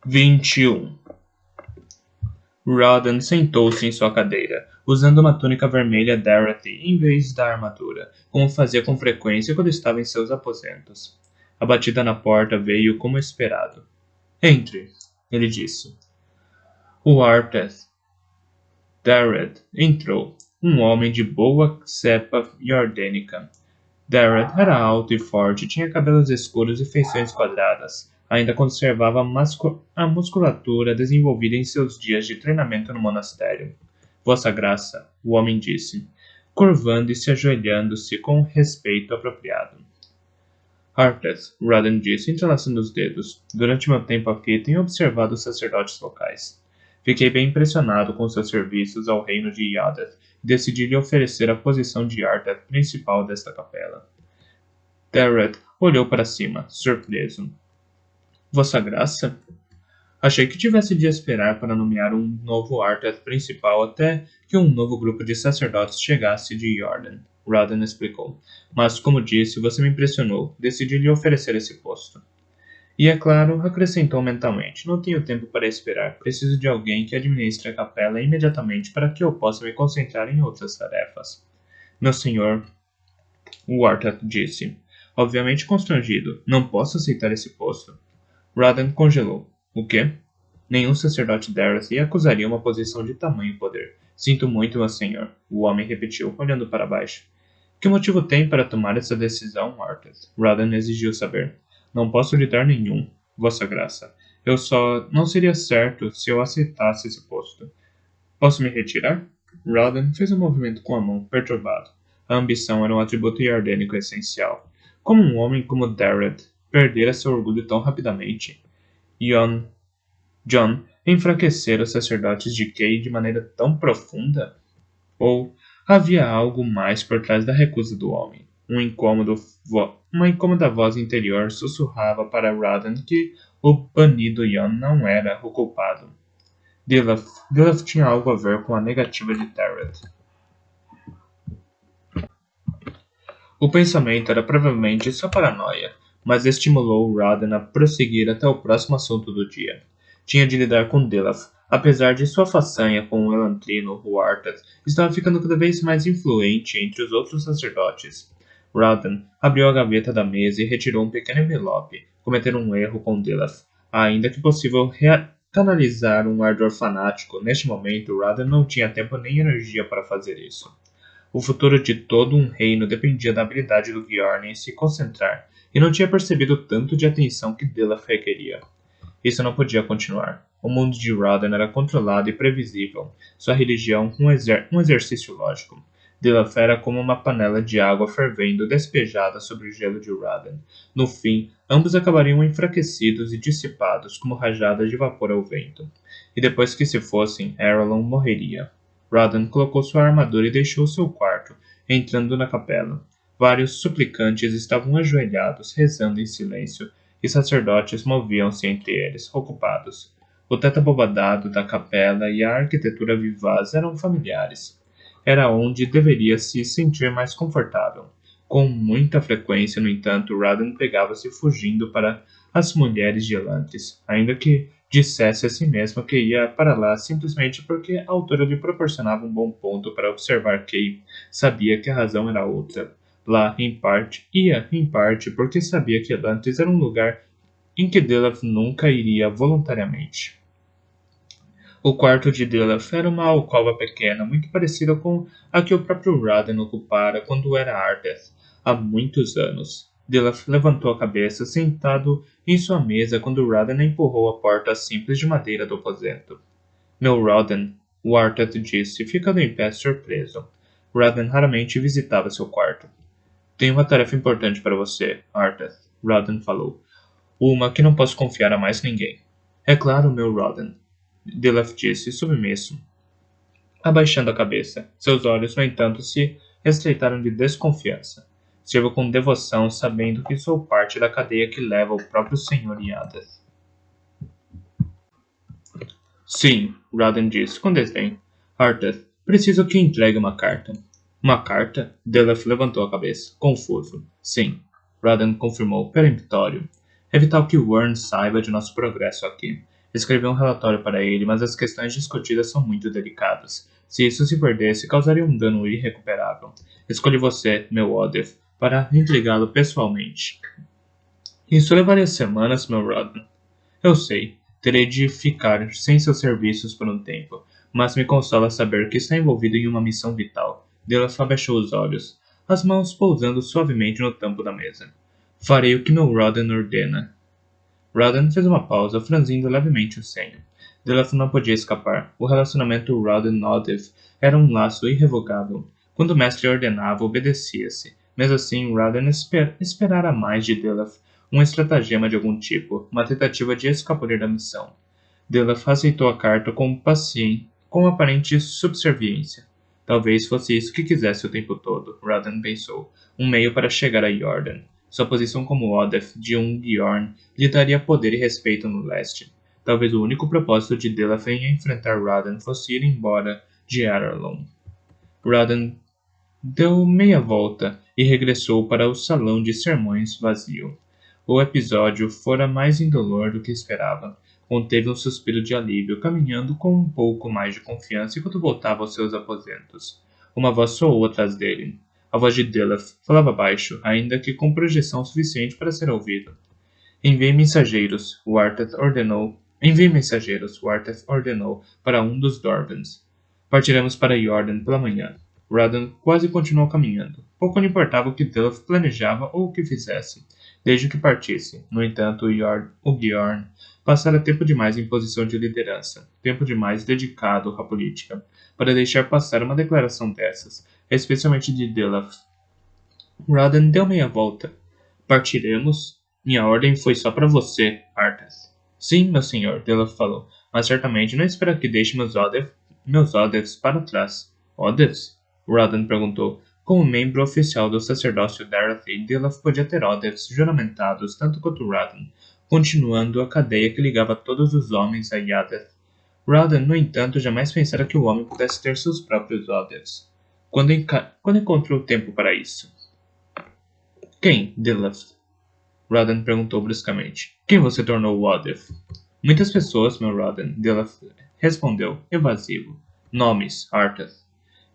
21. Rodden sentou-se em sua cadeira, usando uma túnica vermelha Dorothy em vez da armadura, como fazia com frequência quando estava em seus aposentos. A batida na porta veio como esperado. Entre, ele disse. O Arthas Darred entrou, um homem de boa cepa jordânica. Darred era alto e forte, tinha cabelos escuros e feições quadradas. Ainda conservava a musculatura desenvolvida em seus dias de treinamento no monastério. Vossa Graça, o homem disse, curvando e se ajoelhando-se com respeito apropriado. Arthas, Rodden disse, entrelaçando os dedos. Durante meu tempo aqui, tenho observado os sacerdotes locais. Fiquei bem impressionado com seus serviços ao reino de Yadath e decidi lhe oferecer a posição de Arthas principal desta capela. Darred olhou para cima, surpreso. Vossa Graça? Achei que tivesse de esperar para nomear um novo Arthas principal até que um novo grupo de sacerdotes chegasse de Jordan. Rodden explicou. Mas, como disse, você me impressionou. Decidi lhe oferecer esse posto. E, é claro, acrescentou mentalmente. Não tenho tempo para esperar. Preciso de alguém que administre a capela imediatamente para que eu possa me concentrar em outras tarefas. Meu senhor, o Arthas disse. Obviamente constrangido. Não posso aceitar esse posto. Rodden congelou. O quê? Nenhum sacerdote Dareth acusaria uma posição de tamanho poder. Sinto muito, meu senhor, o homem repetiu, olhando para baixo. Que motivo tem para tomar essa decisão, Arthas? Rodden exigiu saber. Não posso lhe dar nenhum, Vossa Graça. Eu só não seria certo se eu aceitasse esse posto. Posso me retirar? Rodden fez um movimento com a mão, perturbado. A ambição era um atributo jordânico essencial. Como um homem como Dareth perdera seu orgulho tão rapidamente? John enfraquecera os sacerdotes de Kay de maneira tão profunda? Ou havia algo mais por trás da recusa do homem? Uma incômoda voz interior sussurrava para Rodden que o banido Jon não era o culpado. Dilaf tinha algo a ver com a negativa de Dareth. O pensamento era provavelmente só paranoia, mas estimulou Rodden a prosseguir até o próximo assunto do dia. Tinha de lidar com Dilaf. Apesar de sua façanha com o Elantrino, o Arthas estava ficando cada vez mais influente entre os outros sacerdotes. Rodden abriu a gaveta da mesa e retirou um pequeno envelope, cometendo um erro com Dilaf. Ainda que possível canalizar um ardor fanático, neste momento Rodden não tinha tempo nem energia para fazer isso. O futuro de todo um reino dependia da habilidade do Bjorn em se concentrar, e não tinha percebido tanto de atenção que Dilaf requeria. Isso não podia continuar. O mundo de Rodden era controlado e previsível, sua religião um exercício lógico. Dilaf era como uma panela de água fervendo despejada sobre o gelo de Rodden. No fim, ambos acabariam enfraquecidos e dissipados como rajadas de vapor ao vento. E depois que se fossem, Arelon morreria. Rodden colocou sua armadura e deixou seu quarto, entrando na capela. Vários suplicantes estavam ajoelhados, rezando em silêncio, e sacerdotes moviam-se entre eles, ocupados. O teto abobadado da capela e a arquitetura vivaz eram familiares. Era onde deveria se sentir mais confortável. Com muita frequência, no entanto, Rodden pegava-se fugindo para as mulheres de Elantris, ainda que dissesse a si mesmo que ia para lá simplesmente porque a altura lhe proporcionava um bom ponto para observar que sabia que a razão era outra. Lá, em parte, porque sabia que Elantris era um lugar em que Dilaf nunca iria voluntariamente. O quarto de Dilaf era uma alcova pequena, muito parecida com a que o próprio Rodden ocupara quando era Arthas, há muitos anos. Dilaf levantou a cabeça, sentado em sua mesa quando Rodden empurrou a porta simples de madeira do aposento. Meu Rodden, o Arthas disse, ficando em pé surpreso. Rodden raramente visitava seu quarto. Tenho uma tarefa importante para você, Arthas, Rodden falou. Uma que não posso confiar a mais ninguém. É claro, meu Rodden, Dilaf disse, submisso, abaixando a cabeça. Seus olhos, no entanto, se estreitaram de desconfiança. Sirvo com devoção, sabendo que sou parte da cadeia que leva o próprio Senhor Yadath. Sim, Rodden disse, com desdém. Arthas, preciso que entregue uma carta. Uma carta? Dilaf levantou a cabeça, confuso. Sim, Rodden confirmou, peremptório. É vital que Wyrn saiba de nosso progresso aqui. Escrevi um relatório para ele, mas as questões discutidas são muito delicadas. Se isso se perdesse, causaria um dano irrecuperável. Escolhi você, meu Odef, para intrigá-lo pessoalmente. Isso levaria semanas, meu Rodden. Eu sei, terei de ficar sem seus serviços por um tempo, mas me consola saber que está envolvido em uma missão vital. Delaf abaixou os olhos, as mãos pousando suavemente no tampo da mesa. Farei o que meu Rodden ordena. Rodden fez uma pausa, franzindo levemente o senho. Delaf não podia escapar. O relacionamento Rodden-Odef era um laço irrevogável. Quando o mestre ordenava, obedecia-se. Mesmo assim, Rodden esperara mais de Delaf, um estratagema de algum tipo, uma tentativa de escapulir da missão. Delaf aceitou a carta com aparente subserviência. Talvez fosse isso que quisesse o tempo todo, Rodden pensou. Um meio para chegar a Jordan. Sua posição como Odef de um Bjorn lhe daria poder e respeito no leste. Talvez o único propósito de Delaf em enfrentar Rodden fosse ir embora de Aralon. Rodden deu meia volta e regressou para o salão de sermões vazio. O episódio fora mais indolor do que esperava. Conteve um suspiro de alívio, caminhando com um pouco mais de confiança enquanto voltava aos seus aposentos. Uma voz soou atrás dele. A voz de Delaf falava baixo, ainda que com projeção suficiente para ser ouvido. Envie mensageiros, o Artheth ordenou. Envie mensageiros, o Artheth ordenou para um dos Dorvans. Partiremos para Jordan pela manhã. Rodden quase continuou caminhando. Pouco lhe importava o que Delaf planejava ou o que fizesse, desde que partisse. No entanto, o Bjorn passara tempo demais em posição de liderança, tempo demais dedicado à política, para deixar passar uma declaração dessas, especialmente de Delaf. Rodden deu meia volta. Partiremos? Minha ordem foi só para você, Arthas. Sim, meu senhor, Delaf falou, mas certamente não espera que deixe meus Odefs para trás. Odefs? Rodden perguntou. Como membro oficial do sacerdócio Dorothy, Delaf podia ter Odefs juramentados tanto quanto Rodden, continuando a cadeia que ligava todos os homens a Yadeth. Rodden, no entanto, jamais pensara que o homem pudesse ter seus próprios Odefs. Quando encontrou tempo para isso? Quem, Delaf? Rodden perguntou bruscamente. Quem você tornou Odef? Muitas pessoas, meu Rodden, Delaf respondeu, evasivo. Nomes, Arthas.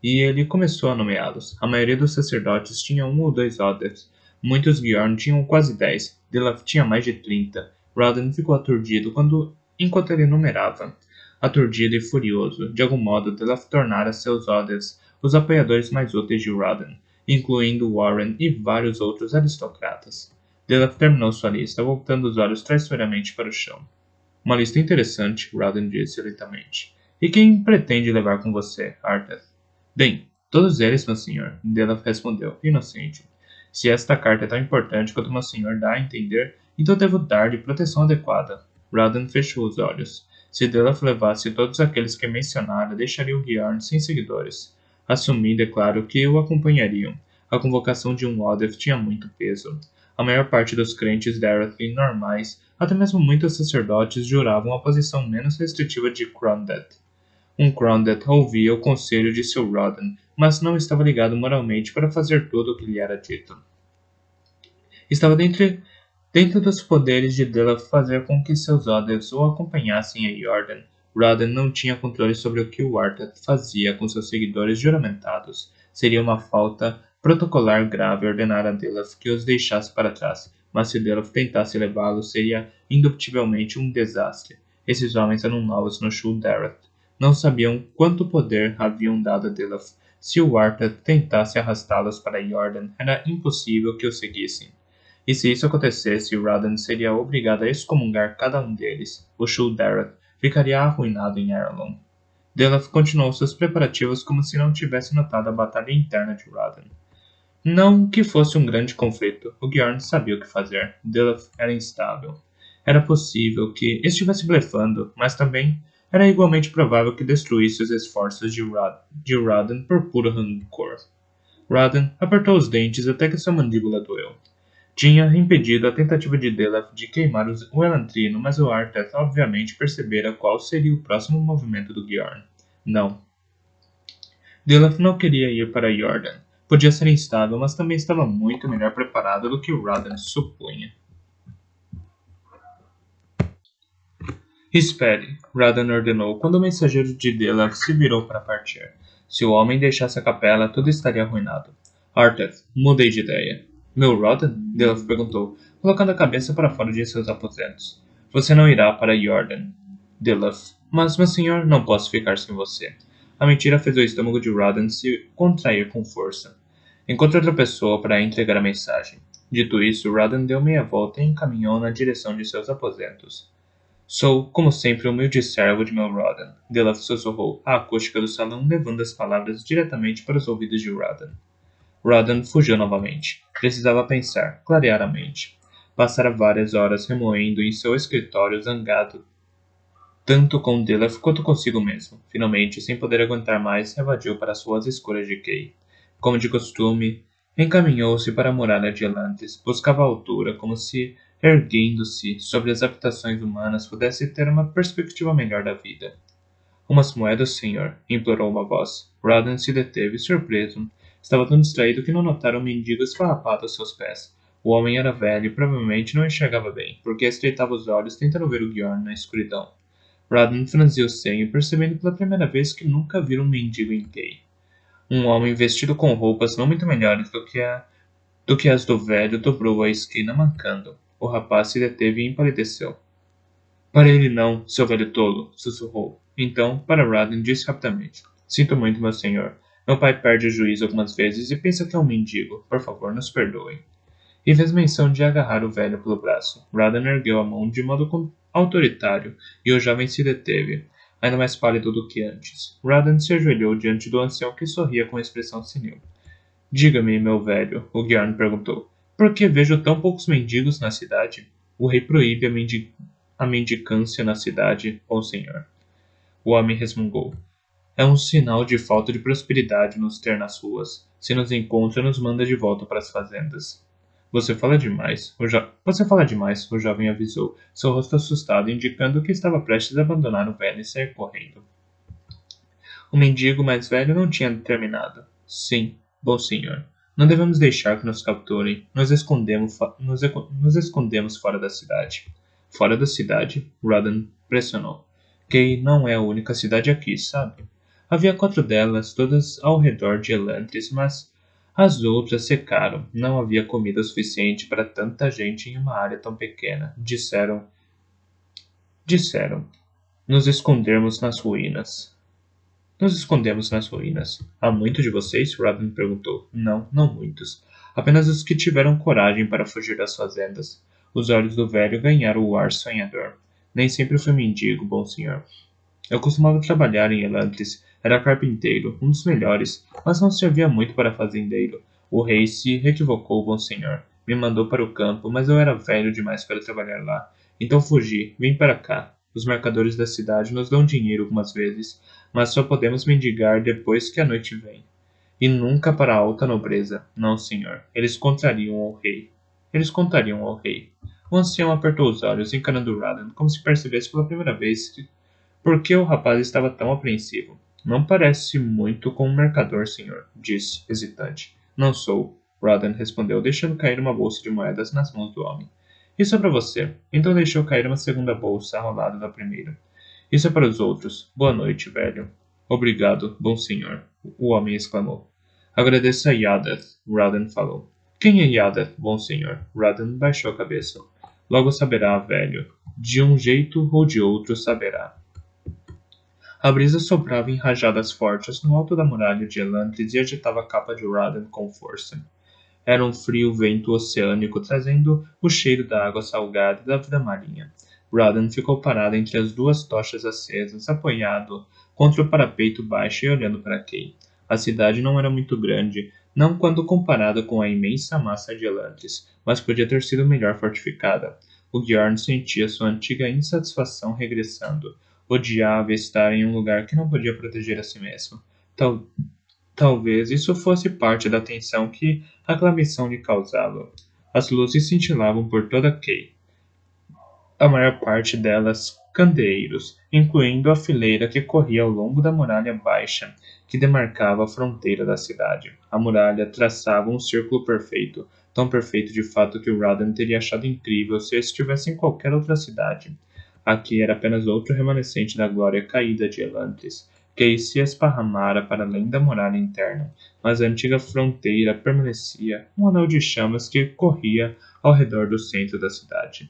E ele começou a nomeá-los. A maioria dos sacerdotes tinha um ou dois Odefs. Muitos Bjorn tinham quase 10. Delaf tinha mais de 30. Rodden ficou aturdido enquanto ele numerava. Aturdido e furioso, de algum modo Delaf tornara seus Odefs os apoiadores mais úteis de Rodden, incluindo Warren e vários outros aristocratas. Delaf terminou sua lista, voltando os olhos traiçoeiramente para o chão. Uma lista interessante, Rodden disse lentamente. E quem pretende levar com você, Arthas? Bem, todos eles, meu senhor, Delaf respondeu, inocente. Se esta carta é tão importante quanto meu senhor dá a entender, então devo dar-lhe proteção adequada. Rodden fechou os olhos. Se Delaf levasse todos aqueles que mencionara, deixaria o Bjorn sem seguidores. Assumi, declaro, que o acompanhariam. A convocação de um Odef tinha muito peso. A maior parte dos crentes Dorothy normais, até mesmo muitos sacerdotes, juravam a posição menos restritiva de Crondet. Um Crondet ouvia o conselho de Sir Rodden, mas não estava ligado moralmente para fazer tudo o que lhe era dito. Estava dentro dos poderes de Delaf fazer com que seus Odefs o acompanhassem a Jordan. Rodden não tinha controle sobre o que o Arthas fazia com seus seguidores juramentados. Seria uma falta protocolar grave ordenar a Delaf que os deixasse para trás, mas se Delaf tentasse levá-los, seria indubitavelmente um desastre. Esses homens eram novos no Shul Dareth. Não sabiam quanto poder haviam dado a Delaf. Se o Arthas tentasse arrastá-los para Jordan, era impossível que o seguissem. E se isso acontecesse, Rodden seria obrigado a excomungar cada um deles. O Shul Dareth ficaria arruinado em Aralon. Delaf continuou seus preparativos como se não tivesse notado a batalha interna de Rodden. Não que fosse um grande conflito. O Bjorn sabia o que fazer. Delaf era instável. Era possível que estivesse blefando, mas também era igualmente provável que destruísse os esforços de Rodden por puro rancor. Rodden apertou os dentes até que sua mandíbula doeu. Tinha impedido a tentativa de Delaf de queimar o Elantrino, mas o Arthas obviamente percebera qual seria o próximo movimento do Bjorn. Não. Delaf não queria ir para Jordan. Podia ser instável, mas também estava muito melhor preparado do que Rodden supunha. Espere, Radan ordenou quando o mensageiro de Delav se virou para partir. Se o homem deixasse a capela, tudo estaria arruinado. Arthas, mudei de ideia. Meu Radan? Delav perguntou, colocando a cabeça para fora de seus aposentos. Você não irá para Jordan. Delav, mas, meu senhor, não posso ficar sem você. A mentira fez o estômago de Radan se contrair com força. Encontre outra pessoa para entregar a mensagem. Dito isso, Radan deu meia volta e encaminhou na direção de seus aposentos. Sou, como sempre, o humilde servo de meu Radan. Delav sussurrou a acústica do salão, levando as palavras diretamente para os ouvidos de Radan. Radan fugiu novamente. Precisava pensar, clarear a mente. Passara várias horas remoendo em seu escritório, zangado tanto com Delav quanto consigo mesmo. Finalmente, sem poder aguentar mais, evadiu para as ruas escuras de Kay. Como de costume, encaminhou-se para a muralha de Elantris. Buscava a altura, como se, erguendo-se sobre as habitações humanas, pudesse ter uma perspectiva melhor da vida. Umas moedas, senhor, implorou uma voz. Radan se deteve, surpreso. Estava tão distraído que não notara um mendigo esfarrapado aos seus pés. O homem era velho e provavelmente não enxergava bem, porque estreitava os olhos tentando ver o Bjorn na escuridão. Radan franziu o senho, percebendo pela primeira vez que nunca vira um mendigo em Kay. Um homem vestido com roupas não muito melhores do que as do velho dobrou a esquina mancando. O rapaz se deteve e empalideceu. Para ele não, seu velho tolo, sussurrou. Então, para Radan, disse rapidamente. Sinto muito, meu senhor. Meu pai perde o juízo algumas vezes e pensa que é um mendigo. Por favor, nos perdoe. E fez menção de agarrar o velho pelo braço. Radan ergueu a mão de modo autoritário e o jovem se deteve, ainda mais pálido do que antes. Radan se ajoelhou diante do ancião que sorria com expressão senil. Diga-me, meu velho, o Bjorn perguntou, por que vejo tão poucos mendigos na cidade? O rei proíbe a mendicância na cidade, ó senhor. O homem resmungou. É um sinal de falta de prosperidade nos ter nas ruas. Se nos encontra, nos manda de volta para as fazendas. Você fala demais, o jovem avisou, seu rosto assustado, indicando que estava prestes a abandonar o velho e sair correndo. O mendigo mais velho não tinha terminado. Sim, bom senhor. Não devemos deixar que nos capturem. Nos escondemos fora da cidade. Fora da cidade? Radan pressionou. Kay não é a única cidade aqui, sabe? Havia 4 delas, todas ao redor de Elantris, mas as outras secaram. Não havia comida suficiente para tanta gente em uma área tão pequena. Disseram. Nos escondermos nas ruínas. Nos escondemos nas ruínas. Há muito de vocês? Radan perguntou. Não, não muitos. Apenas os que tiveram coragem para fugir das fazendas. Os olhos do velho ganharam o ar sonhador. Nem sempre fui mendigo, bom senhor. Eu costumava trabalhar em Elantris. Era carpinteiro, um dos melhores, mas não servia muito para fazendeiro. O rei se equivocou, bom senhor. Me mandou para o campo, mas eu era velho demais para trabalhar lá. Então fugi, vim para cá. Os mercadores da cidade nos dão dinheiro algumas vezes, mas só podemos mendigar depois que a noite vem. E nunca para a alta nobreza. Não, senhor. Eles contariam ao rei. Eles contariam ao rei. O ancião apertou os olhos, encarando Radan, como se percebesse pela primeira vez por que o rapaz estava tão apreensivo. Não parece muito com um mercador, senhor, disse, hesitante. Não sou, Radan respondeu, deixando cair uma bolsa de moedas nas mãos do homem. Isso é para você. Então deixou cair uma segunda bolsa ao lado da primeira. Isso é para os outros. Boa noite, velho. Obrigado, bom senhor, o homem exclamou. Agradeça a Yadath, Radan falou. Quem é Yadath, bom senhor? Radan baixou a cabeça. Logo saberá, velho. De um jeito ou de outro saberá. A brisa soprava em rajadas fortes no alto da muralha de Elantris e agitava a capa de Radan com força. Era um frio vento oceânico trazendo o cheiro da água salgada e da vida marinha. Radan ficou parado entre as 2 tochas acesas, apoiado contra o parapeito baixo e olhando para Kay. A cidade não era muito grande, não quando comparada com a imensa massa de Elantris, mas podia ter sido melhor fortificada. O Bjorn sentia sua antiga insatisfação regressando. Odiava estar em um lugar que não podia proteger a si mesmo. Talvez isso fosse parte da tensão que aquela missão lhe causava. As luzes cintilavam por toda Kay, a maior parte delas candeeiros, incluindo a fileira que corria ao longo da muralha baixa que demarcava a fronteira da cidade. A muralha traçava um círculo perfeito, tão perfeito de fato que Radan teria achado incrível se estivesse em qualquer outra cidade. Aqui era apenas outro remanescente da glória caída de Elantris, que se esparramara para além da muralha interna, mas a antiga fronteira permanecia, um anel de chamas que corria ao redor do centro da cidade.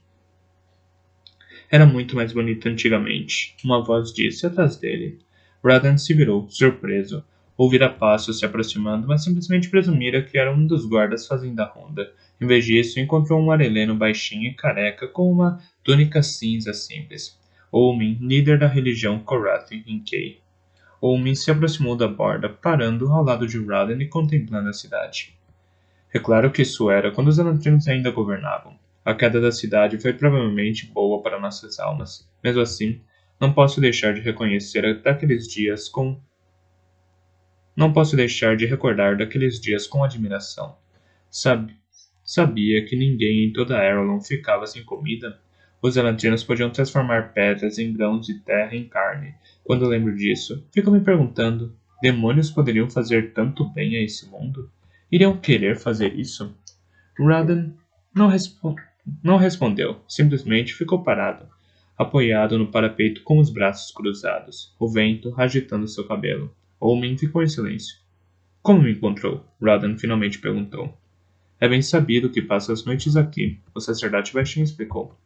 Era muito mais bonito antigamente, uma voz disse atrás dele. Radan se virou, surpreso. Ouvira passos se aproximando, mas simplesmente presumira que era um dos guardas fazendo a ronda. Em vez disso, encontrou um areleno baixinho e careca com uma túnica cinza simples. Omin, líder da religião Korathi em Kei. Omin se aproximou da borda, parando ao lado de Radan e contemplando a cidade. É claro que isso era quando os Elantrinos ainda governavam. A queda da cidade foi provavelmente boa para nossas almas. Mesmo assim, não posso deixar de reconhecer daqueles dias com não posso deixar de recordar daqueles dias com admiração. Sab- Sabia que ninguém em toda Arelon ficava sem comida? Os Elantrinos podiam transformar pedras em grãos de terra em carne. Quando lembro disso, fico me perguntando: demônios poderiam fazer tanto bem a esse mundo? Iriam querer fazer isso? Radan não, não respondeu, simplesmente ficou parado, apoiado no parapeito com os braços cruzados, o vento agitando seu cabelo. Omin ficou em silêncio. Como me encontrou? Radan finalmente perguntou. É bem sabido que passa as noites aqui, o sacerdote baixinho explicou.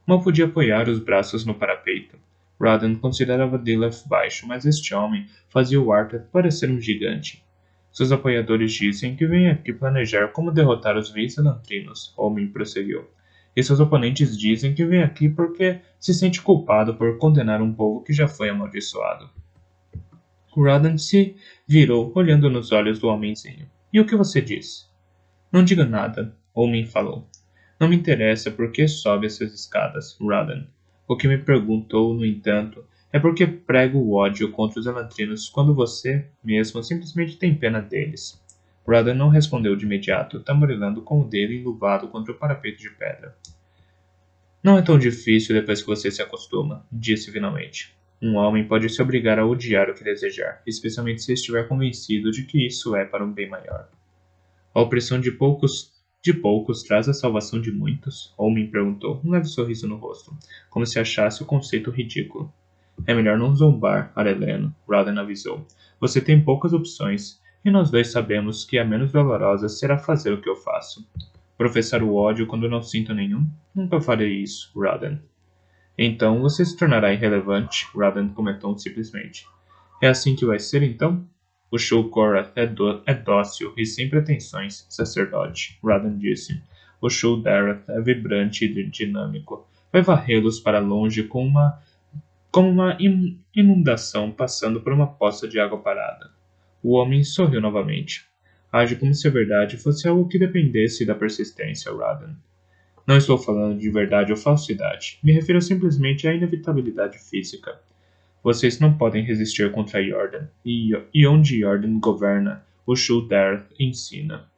Mal podia apoiar os braços no parapeito. Radan considerava Dileth baixo, mas este homem fazia o Arthur parecer um gigante. Seus apoiadores dizem que vem aqui planejar como derrotar os vice-elantrinos, Omin prosseguiu. E seus oponentes dizem que vem aqui porque se sente culpado por condenar um povo que já foi amaldiçoado. Radan se virou, olhando nos olhos do homenzinho. E o que você diz? Não diga nada, Omin falou. Não me interessa por que sobe essas escadas, Radan. O que me perguntou, no entanto, é por que prego o ódio contra os elantrinos quando você, mesmo, simplesmente tem pena deles. Radan não respondeu de imediato, tamborilando com o dedo enluvado contra o parapeito de pedra. Não é tão difícil depois que você se acostuma, disse finalmente. Um homem pode se obrigar a odiar o que desejar, especialmente se estiver convencido de que isso é para um bem maior. A opressão de poucos traz a salvação de muitos? Homem perguntou, um leve sorriso no rosto, como se achasse o conceito ridículo. É melhor não zombar, Areleno, Radan avisou. Você tem poucas opções, e nós dois sabemos que a menos dolorosa será fazer o que eu faço. Professar o ódio quando não sinto nenhum? Nunca farei isso, Radan. Então você se tornará irrelevante, Radan comentou simplesmente. É assim que vai ser então? O Shulkorath é dócil e sem pretensões, sacerdote, Radan disse. O Shuldarath é vibrante e dinâmico. Vai varrê-los para longe como uma inundação passando por uma poça de água parada. O homem sorriu novamente. Age como se a verdade fosse algo que dependesse da persistência, Radan. Não estou falando de verdade ou falsidade. Me refiro simplesmente à inevitabilidade física. Vocês não podem resistir contra Jordan, e onde Jordan governa, o Shuldarath ensina.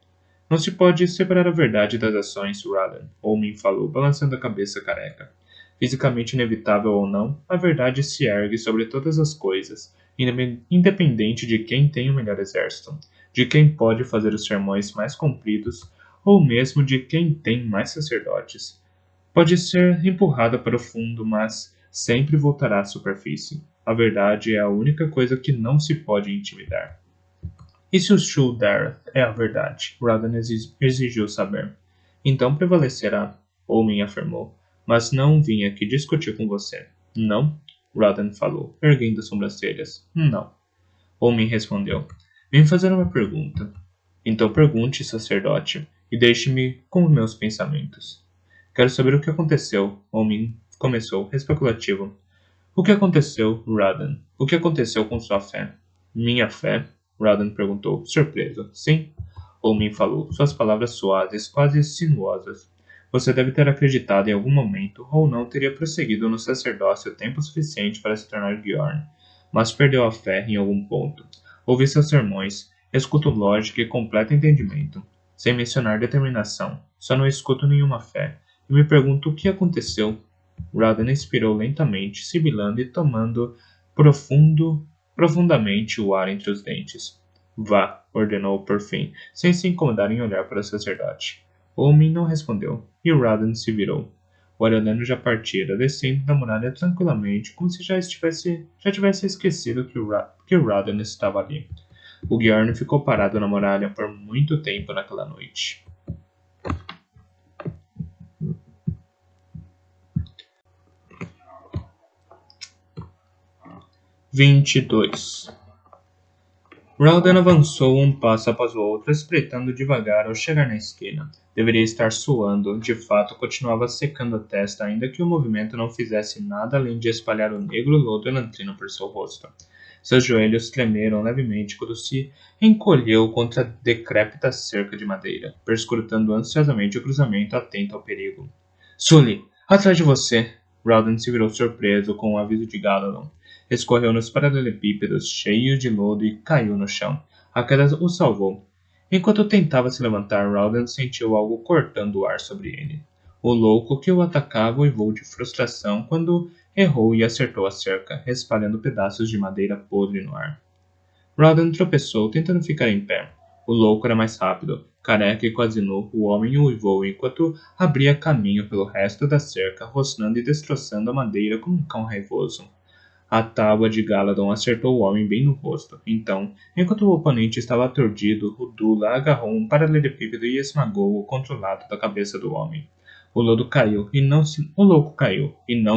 Não se pode separar a verdade das ações, Radan, Omin falou, balançando a cabeça careca. Fisicamente inevitável ou não, a verdade se ergue sobre todas as coisas, independente de quem tem o melhor exército, de quem pode fazer os sermões mais compridos, ou mesmo de quem tem mais sacerdotes. Pode ser empurrada para o fundo, mas sempre voltará à superfície. A verdade é a única coisa que não se pode intimidar. E se o Shuldarath é a verdade? Radan exigiu saber. Então prevalecerá, Omin afirmou. Mas não vim aqui discutir com você. Não? Radan falou, erguendo as sobrancelhas. Não. Omin respondeu. Vim fazer uma pergunta. Então pergunte, sacerdote, e deixe-me com os meus pensamentos. Quero saber o que aconteceu, Omin começou, especulativo. O que aconteceu, Radan? O que aconteceu com sua fé? Minha fé? Radan perguntou, surpreso. Sim? Omin falou, suas palavras suaves, quase sinuosas. Você deve ter acreditado em algum momento, ou não teria prosseguido no sacerdócio tempo suficiente para se tornar Bjorn, mas perdeu a fé em algum ponto. Ouvi seus sermões, escuto lógica e completo entendimento, sem mencionar determinação. Só não escuto nenhuma fé, e me pergunto o que aconteceu. Radan expirou lentamente, sibilando e tomando profundamente o ar entre os dentes. Vá, ordenou por fim, sem se incomodar em olhar para o sacerdote. Omin não respondeu, e Radan se virou. O aranano já partira, descendo da muralha tranquilamente, como se já tivesse esquecido que o Radan estava ali. O Bjorn ficou parado na muralha por muito tempo naquela noite. 22. Ralden avançou um passo após o outro, espreitando devagar ao chegar na esquina. Deveria estar suando, de fato continuava secando a testa, ainda que o movimento não fizesse nada além de espalhar o negro lodo elantrino por seu rosto. Seus joelhos tremeram levemente quando se encolheu contra a decrépita cerca de madeira, perscrutando ansiosamente o cruzamento, atento ao perigo. Sully, atrás de você! Ralden se virou surpreso com o aviso de Galadon. Escorreu nos paralelepípedos cheios de lodo e caiu no chão. A queda o salvou. Enquanto tentava se levantar, Ralden sentiu algo cortando o ar sobre ele. O louco que o atacava uivou de frustração quando errou e acertou a cerca, espalhando pedaços de madeira podre no ar. Ralden tropeçou, tentando ficar em pé. O louco era mais rápido. Careca e quase nu, o homem uivou enquanto abria caminho pelo resto da cerca, rosnando e destroçando a madeira como um cão raivoso. A tábua de Galadon acertou o homem bem no rosto. Então, enquanto o oponente estava aturdido, o Dula agarrou um paralelepípedo e esmagou-o contra o lado da cabeça do homem. O louco caiu e não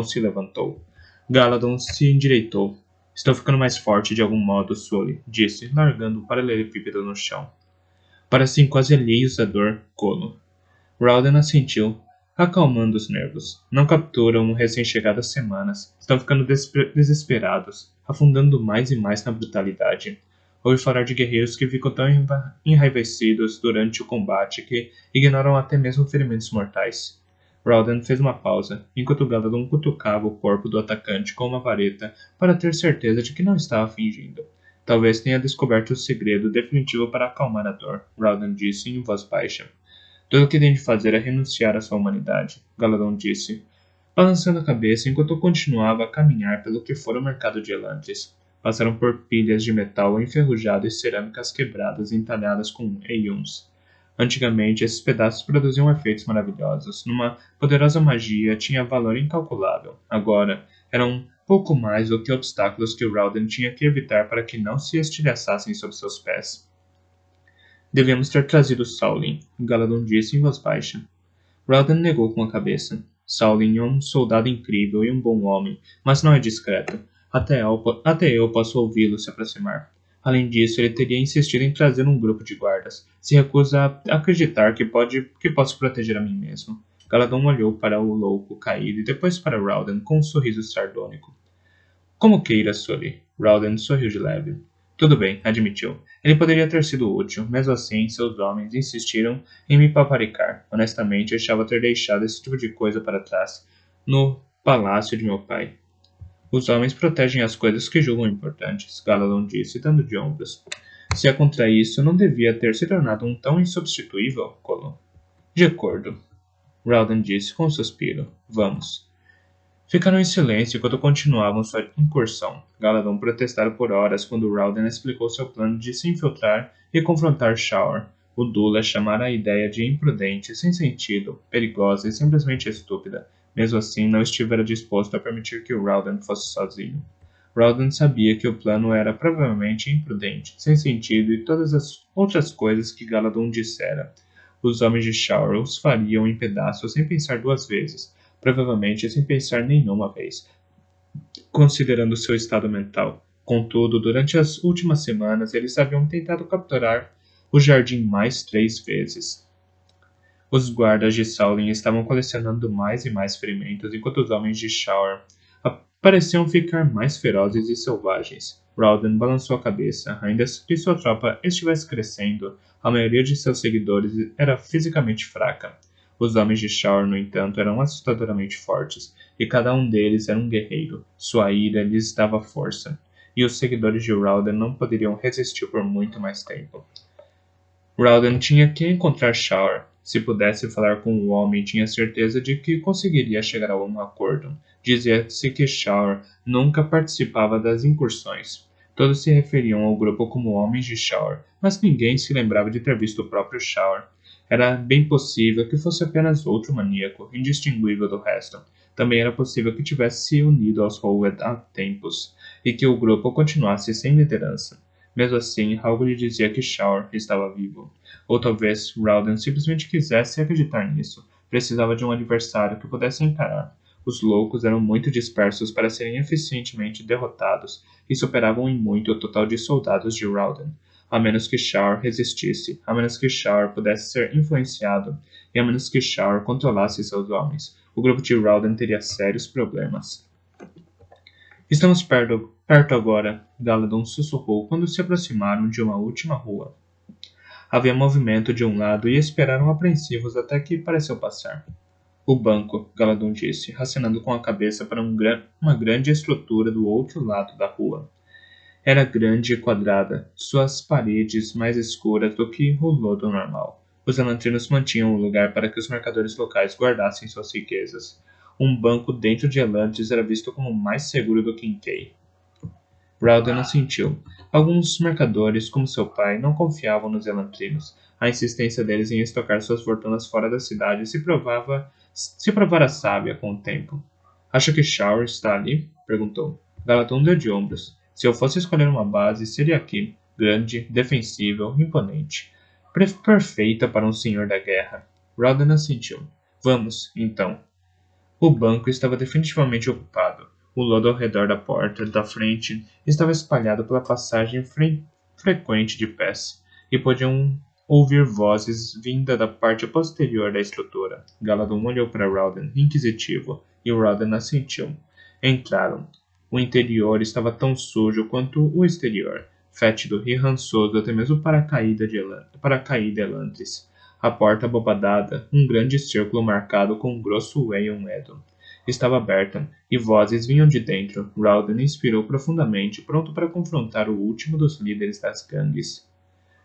se levantou. Galadon se endireitou. Estou ficando mais forte de algum modo, Sully, disse, largando o paralelepípedo no chão. Parecem quase alheios à dor, Colo. Ralden assentiu, acalmando os nervos. Não capturam um recém-chegado há semanas. Estão ficando desesperados, afundando mais e mais na brutalidade. Ouvi falar de guerreiros que ficam tão enraivecidos durante o combate que ignoram até mesmo ferimentos mortais. Ralden fez uma pausa, enquanto Galadon cutucava o corpo do atacante com uma vareta para ter certeza de que não estava fingindo. Talvez tenha descoberto o segredo definitivo para acalmar a dor, Ralden disse em voz baixa. Tudo o que tem de fazer é renunciar à sua humanidade, Galadon disse, balançando a cabeça enquanto continuava a caminhar pelo que fora o mercado de Elantris. Passaram por pilhas de metal enferrujado e cerâmicas quebradas entalhadas com eiuns. Antigamente, esses pedaços produziam efeitos maravilhosos. Numa poderosa magia, tinha valor incalculável. Agora, eram pouco mais do que obstáculos que Ralden tinha que evitar para que não se estilhaçassem sob seus pés. Devemos ter trazido Saulin, Galadon disse em voz baixa. Ralden negou com a cabeça. Saulin é um soldado incrível e um bom homem, mas não é discreto. Até eu posso ouvi-lo se aproximar. Além disso, ele teria insistido em trazer um grupo de guardas. Se recusa a acreditar que posso proteger a mim mesmo. Galadon olhou para o louco caído e depois para Ralden com um sorriso sardônico. Como queira, Sully. Ralden sorriu de leve. Tudo bem, admitiu. Ele poderia ter sido útil. Mesmo assim, seus homens insistiram em me paparicar. Honestamente, achava ter deixado esse tipo de coisa para trás, no palácio de meu pai. Os homens protegem as coisas que julgam importantes, Galadon disse, dando de ombros. Se é contra isso, não devia ter se tornado um tão insubstituível, Colo. De acordo, Ralden disse com um suspiro. Vamos. Ficaram em silêncio enquanto continuavam sua incursão. Galadon protestara por horas quando Ralden explicou seu plano de se infiltrar e confrontar Shower. O Dula chamara a ideia de imprudente, sem sentido, perigosa e simplesmente estúpida. Mesmo assim, não estivera disposto a permitir que Ralden fosse sozinho. Ralden sabia que o plano era provavelmente imprudente, sem sentido e todas as outras coisas que Galadon dissera. Os homens de Shower os fariam em pedaços sem pensar duas vezes, provavelmente sem pensar nenhuma vez, considerando seu estado mental. Contudo, durante as últimas semanas, eles haviam tentado capturar o jardim mais 3 vezes. Os guardas de Saulin estavam colecionando mais e mais ferimentos, enquanto os homens de Shower pareciam ficar mais ferozes e selvagens. Ralden balançou a cabeça. Ainda que sua tropa estivesse crescendo, a maioria de seus seguidores era fisicamente fraca. Os homens de Shower, no entanto, eram assustadoramente fortes, e cada um deles era um guerreiro. Sua ira lhes dava força, e os seguidores de Ralden não poderiam resistir por muito mais tempo. Ralden tinha que encontrar Shower. Se pudesse falar com o homem, tinha certeza de que conseguiria chegar a um acordo. Dizia-se que Shower nunca participava das incursões. Todos se referiam ao grupo como Homens de Shower, mas ninguém se lembrava de ter visto o próprio Shower. Era bem possível que fosse apenas outro maníaco, indistinguível do resto. Também era possível que tivesse se unido aos Howard há tempos, e que o grupo continuasse sem liderança. Mesmo assim, algo lhe dizia que Shaw estava vivo. Ou talvez Rowden simplesmente quisesse acreditar nisso. Precisava de um adversário que pudesse encarar. Os loucos eram muito dispersos para serem eficientemente derrotados e superavam em muito o total de soldados de Rowden. A menos que Shaw resistisse, a menos que Shaw pudesse ser influenciado, e a menos que Shaw controlasse seus homens, o grupo de Rowden teria sérios problemas. Estamos perto agora, Galadon sussurrou quando se aproximaram de uma última rua. Havia movimento de um lado e esperaram apreensivos até que pareceu passar. O banco, Galadon disse, acenando com a cabeça para uma grande estrutura do outro lado da rua. Era grande e quadrada, suas paredes mais escuras do que o lodo normal. Os elantrinos mantinham o lugar para que os mercadores locais guardassem suas riquezas. Um banco dentro de Elantris era visto como mais seguro do que em Kay. Rowden assentiu. Alguns mercadores, como seu pai, não confiavam nos elantrinos. A insistência deles em estocar suas fortunas fora da cidade se provara sábia com o tempo. Acha que Shaw está ali? Perguntou. Galadon deu de ombros. Se eu fosse escolher uma base, seria aqui. Grande, defensível, imponente. Perfeita para um senhor da guerra. Rowden assentiu. Vamos, então. O banco estava definitivamente ocupado. O lodo ao redor da porta da frente estava espalhado pela passagem frequente de pés, e podiam ouvir vozes vinda da parte posterior da estrutura. Galadon olhou para Rowden, inquisitivo, e Rowden assentiu. Entraram. O interior estava tão sujo quanto o exterior, fétido e rançoso até mesmo para a caída Elantris. A porta abobadada, um grande círculo marcado com um grosso Aeon Edom, estava aberta, e vozes vinham de dentro. Rowden inspirou profundamente, pronto para confrontar o último dos líderes das gangues.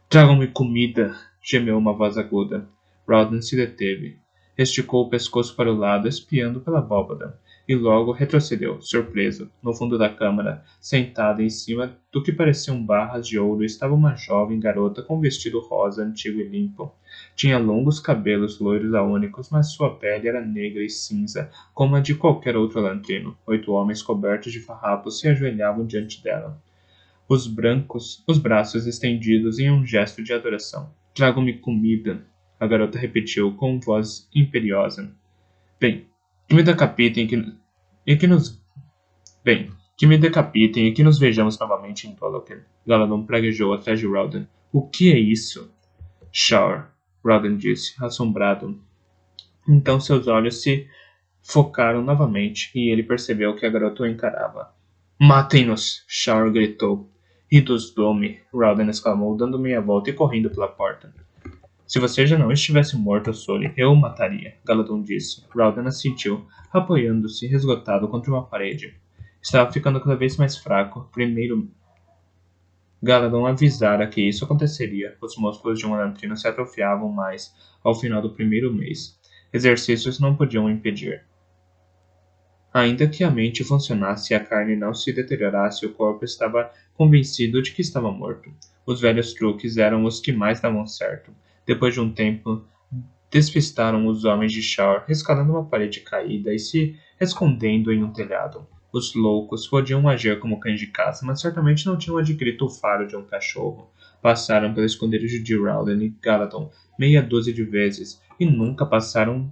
Tragam-me comida! Gemeu uma voz aguda. Rowden se deteve. Esticou o pescoço para o lado, espiando pela abóbada, e logo retrocedeu, surpreso. No fundo da câmara, sentada em cima do que pareciam barras de ouro, estava uma jovem garota com um vestido rosa, antigo e limpo. Tinha longos cabelos loiros aônicos, mas sua pele era negra e cinza, como a de qualquer outro elantrino. 8 homens cobertos de farrapos se ajoelhavam diante dela, os braços estendidos em um gesto de adoração. Tragam-me comida, a garota repetiu com voz imperiosa. Bem, que me decapitem e que nos... Bem, que me decapitem e que nos vejamos novamente em Doloken. Galadon praguejou atrás de Rowden. O que é isso? Shaw, Rowden disse, assombrado. Então seus olhos se focaram novamente e ele percebeu que a garota o encarava. Matem-nos! Shaw gritou. E dos Dome, Rowden exclamou, dando meia volta e correndo pela porta. Se você já não estivesse morto, Sully, eu o mataria, Galadon disse. Rowden assentiu, apoiando-se esgotado contra uma parede. Estava ficando cada vez mais fraco. Primeiro, Galadon avisara que isso aconteceria. Os músculos de um elantrino se atrofiavam mais ao final do primeiro mês. Exercícios não podiam impedir. Ainda que a mente funcionasse e a carne não se deteriorasse, o corpo estava convencido de que estava morto. Os velhos truques eram os que mais davam certo. Depois de um tempo, despistaram os homens de Shaw, escalando uma parede caída e se escondendo em um telhado. Os loucos podiam agir como cães de caça, mas certamente não tinham adquirido o faro de um cachorro. Passaram pelo esconderijo de Rowden e Galadon meia dúzia de vezes e nunca pensaram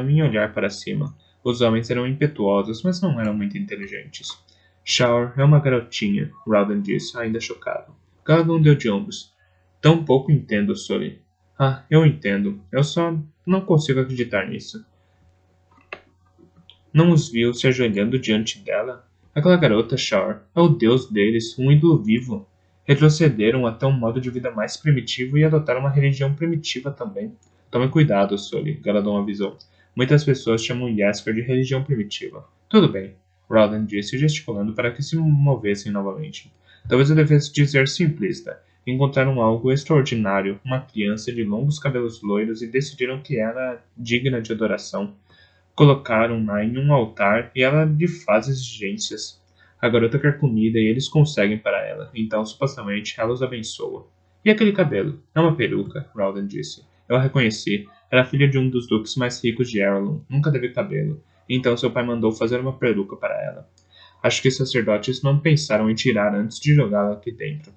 em olhar para cima. Os homens eram impetuosos, mas não eram muito inteligentes. Shaw é uma garotinha, Rowden disse, ainda chocado. Galadon deu de ombros. Tão pouco entendo, Sully. Ah, eu entendo. Eu só não consigo acreditar nisso. Não os viu se ajoelhando diante dela? Aquela garota, Shaw, é o deus deles, um ídolo vivo. Retrocederam até um modo de vida mais primitivo e adotaram uma religião primitiva também. Tome cuidado, Sully, Galadon avisou. Muitas pessoas chamam Jaskier de religião primitiva. Tudo bem, Rowden disse, gesticulando para que se movessem novamente. Talvez eu devesse dizer simplista. Encontraram algo extraordinário, uma criança de longos cabelos loiros, e decidiram que era digna de adoração. Colocaram-na em um altar e ela lhe faz exigências. A garota quer comida e eles conseguem para ela, então supostamente ela os abençoa. E aquele cabelo? É uma peruca, Rowden disse. Eu a reconheci. Era filha de um dos duques mais ricos de Aralon. Nunca teve cabelo. Então seu pai mandou fazer uma peruca para ela. Acho que os sacerdotes não pensaram em tirar antes de jogá-la aqui dentro.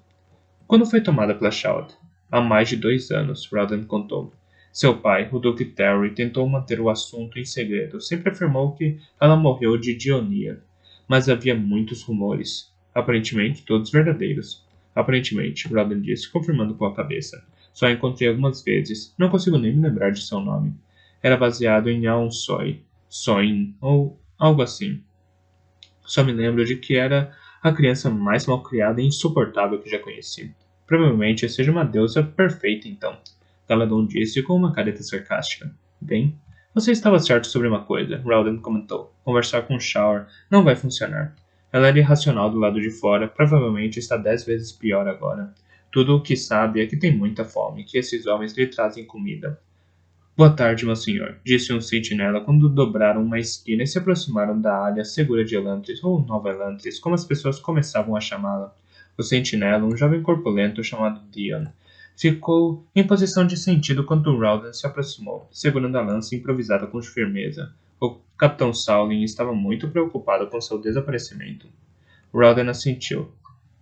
Quando foi tomada pela Shout? Há mais de 2 anos, Roden contou. Seu pai, o Duque Terry, tentou manter o assunto em segredo. Sempre afirmou que ela morreu de Dionia. Mas havia muitos rumores. Aparentemente, todos verdadeiros. Aparentemente, Roden disse, confirmando com a cabeça. Só a encontrei algumas vezes. Não consigo nem me lembrar de seu nome. Era baseado em Aonsoi, Soin ou algo assim. Só me lembro de que era a criança mais malcriada e insuportável que já conheci. Provavelmente seja uma deusa perfeita, então. Galadon disse com uma careta sarcástica. Bem, você estava certo sobre uma coisa, Rowden comentou. Conversar com Shower não vai funcionar. Ela era irracional do lado de fora, provavelmente está 10 vezes pior agora. Tudo o que sabe é que tem muita fome, que esses homens lhe trazem comida. Boa tarde, meu senhor, disse um sentinela quando dobraram uma esquina e se aproximaram da área segura de Elantris, ou Nova Elantris, como as pessoas começavam a chamá-la. O sentinela, um jovem corpulento chamado Dion, ficou em posição de sentido quando Rowden se aproximou, segurando a lança improvisada com firmeza. O capitão Sauling estava muito preocupado com seu desaparecimento. Rowden assentiu.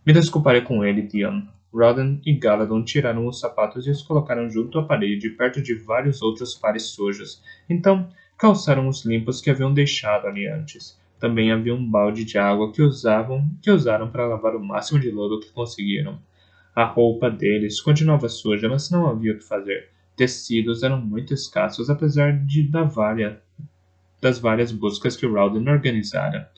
Me desculparei com ele, Dion. Roden e Galadon tiraram os sapatos e os colocaram junto à parede, perto de vários outros pares sujos. Então, calçaram os limpos que haviam deixado ali antes. Também havia um balde de água que usaram para lavar o máximo de lodo que conseguiram. A roupa deles continuava suja, mas não havia o que fazer. Tecidos eram muito escassos, apesar das várias buscas que Roden organizara.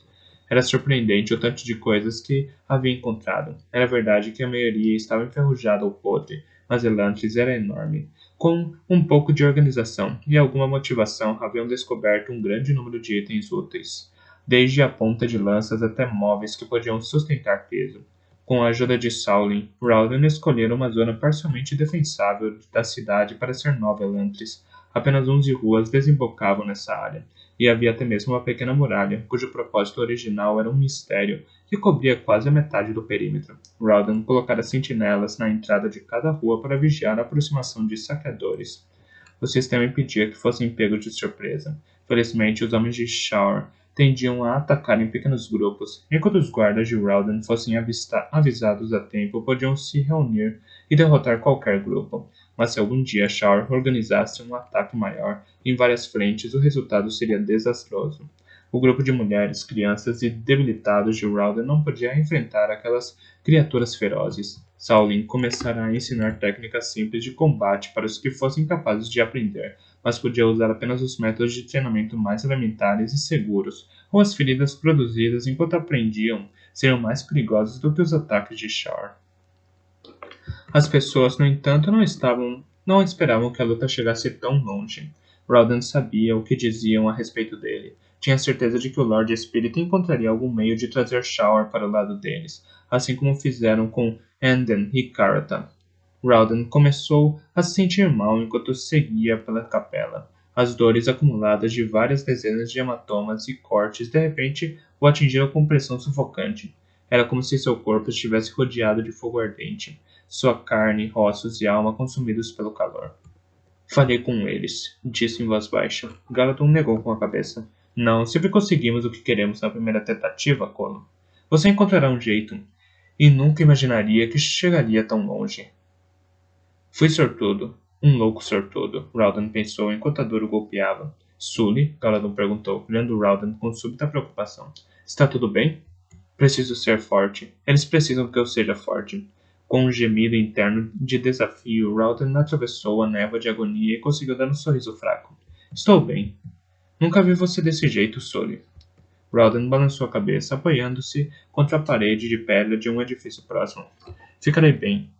Era surpreendente o tanto de coisas que havia encontrado. Era verdade que a maioria estava enferrujada ou podre, mas Elantris era enorme. Com um pouco de organização e alguma motivação, haviam descoberto um grande número de itens úteis, desde a ponta de lanças até móveis que podiam sustentar peso. Com a ajuda de Sauling, Rowden escolheu uma zona parcialmente defensável da cidade para ser Nova Elantris. Apenas 11 ruas desembocavam nessa área e havia até mesmo uma pequena muralha, cujo propósito original era um mistério que cobria quase a metade do perímetro. Rowden colocara sentinelas na entrada de cada rua para vigiar a aproximação de saqueadores. O sistema impedia que fossem pegos de surpresa. Felizmente, os homens de Shower tendiam a atacar em pequenos grupos. Enquanto os guardas de Rowden fossem avisados a tempo, podiam se reunir e derrotar qualquer grupo. Mas se algum dia Shower organizasse um ataque maior em várias frentes, o resultado seria desastroso. O grupo de mulheres, crianças e debilitados de Rowden não podia enfrentar aquelas criaturas ferozes. Sauling começara a ensinar técnicas simples de combate para os que fossem capazes de aprender, mas podia usar apenas os métodos de treinamento mais elementares e seguros, ou as feridas produzidas enquanto aprendiam seriam mais perigosas do que os ataques de Shar. As pessoas, no entanto, não esperavam que a luta chegasse tão longe. Rowden sabia o que diziam a respeito dele. Tinha certeza de que o Lord Espírito encontraria algum meio de trazer Shower para o lado deles, assim como fizeram com Anden e Karata. Rowden começou a se sentir mal enquanto seguia pela capela. As dores acumuladas de várias dezenas de hematomas e cortes de repente o atingiram com pressão sufocante. Era como se seu corpo estivesse rodeado de fogo ardente, sua carne, ossos e alma consumidos pelo calor. Falei com eles, disse em voz baixa. Galadon negou com a cabeça. Não, sempre conseguimos o que queremos na primeira tentativa, Colo. Você encontrará um jeito. E nunca imaginaria que chegaria tão longe. Fui sortudo. Um louco sortudo, Rowden pensou enquanto a dor o golpeava. Sully? Galadon perguntou, olhando Rowden com súbita preocupação. Está tudo bem? Preciso ser forte. Eles precisam que eu seja forte. Com um gemido interno de desafio, Rowden atravessou a névoa de agonia e conseguiu dar um sorriso fraco. Estou bem. Nunca vi você desse jeito, Sully. Rowden balançou a cabeça, apoiando-se contra a parede de pedra de um edifício próximo. Ficarei bem.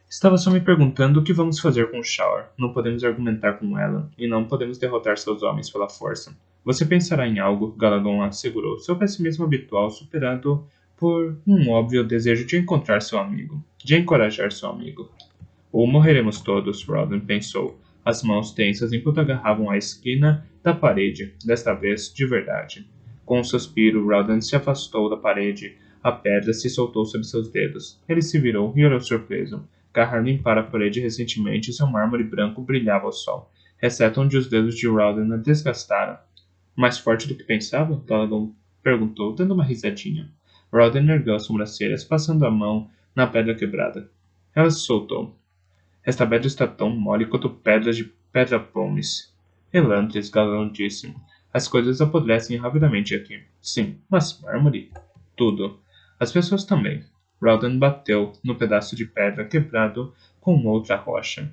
Estava só me perguntando o que vamos fazer com Shower. Não podemos argumentar com ela, e não podemos derrotar seus homens pela força. Você pensará em algo, Galadon assegurou, seu pessimismo habitual superado por um óbvio desejo de encontrar seu amigo, de encorajar seu amigo. Ou morreremos todos, Rowden pensou, as mãos tensas enquanto agarravam a esquina da parede, desta vez de verdade. Com um suspiro, Rowden se afastou da parede. A pedra se soltou sob seus dedos. Ele se virou e olhou surpreso. Carrar limpara a parede recentemente e seu mármore branco brilhava ao sol, exceto onde os dedos de Rawdon a desgastaram. Mais forte do que pensava? Callaghan perguntou, dando uma risadinha. Rawdon ergueu as sobrancelhas, passando a mão na pedra quebrada. Ela se soltou. Esta pedra está tão mole quanto pedras de pedra-pomes. Elantris, Callaghan disse. As coisas apodrecem rapidamente aqui. Sim, mas mármore? Tudo. As pessoas também. Rawdon bateu no pedaço de pedra quebrado com outra rocha.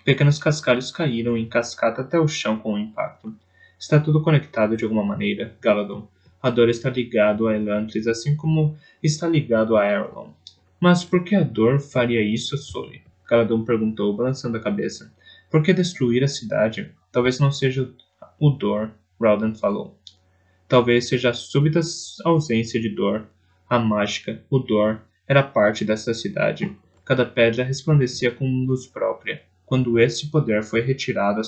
Pequenos cascalhos caíram em cascata até o chão com o impacto. Está tudo conectado de alguma maneira, Galadon. A dor está ligado a Elantris, assim como está ligado a Arelon. Mas por que a dor faria isso, Sully? Galadon perguntou, balançando a cabeça. Por que destruir a cidade? Talvez não seja o dor, Rawdon falou. Talvez seja a súbita ausência de dor. A mágica, o dor, era parte dessa cidade. Cada pedra resplandecia com luz própria. Quando esse poder foi retirado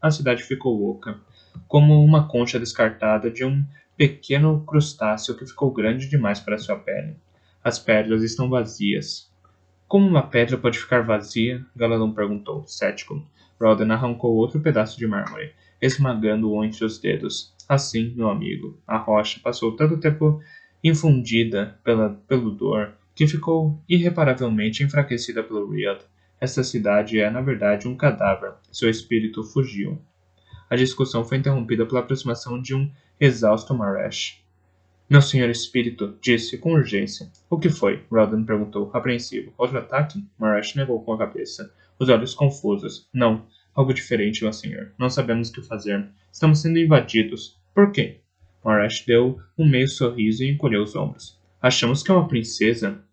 a cidade ficou oca, como uma concha descartada de um pequeno crustáceo que ficou grande demais para sua pele. As pedras estão vazias. Como uma pedra pode ficar vazia? Galadon perguntou, cético. Rawdon arrancou outro pedaço de mármore, esmagando-o entre os dedos. Assim, meu amigo, a rocha passou tanto tempo infundida pelo dor que ficou irreparavelmente enfraquecida pelo Riad. Esta cidade é, na verdade, um cadáver. Seu espírito fugiu. A discussão foi interrompida pela aproximação de um exausto Marash. Meu senhor espírito, disse com urgência. O que foi? Rawdon perguntou, apreensivo. Outro ataque? Marash negou com a cabeça, os olhos confusos. Não, algo diferente, meu senhor. Não sabemos o que fazer. Estamos sendo invadidos. Por quê? Marash deu um meio sorriso e encolheu os ombros. Achamos que é uma princesa.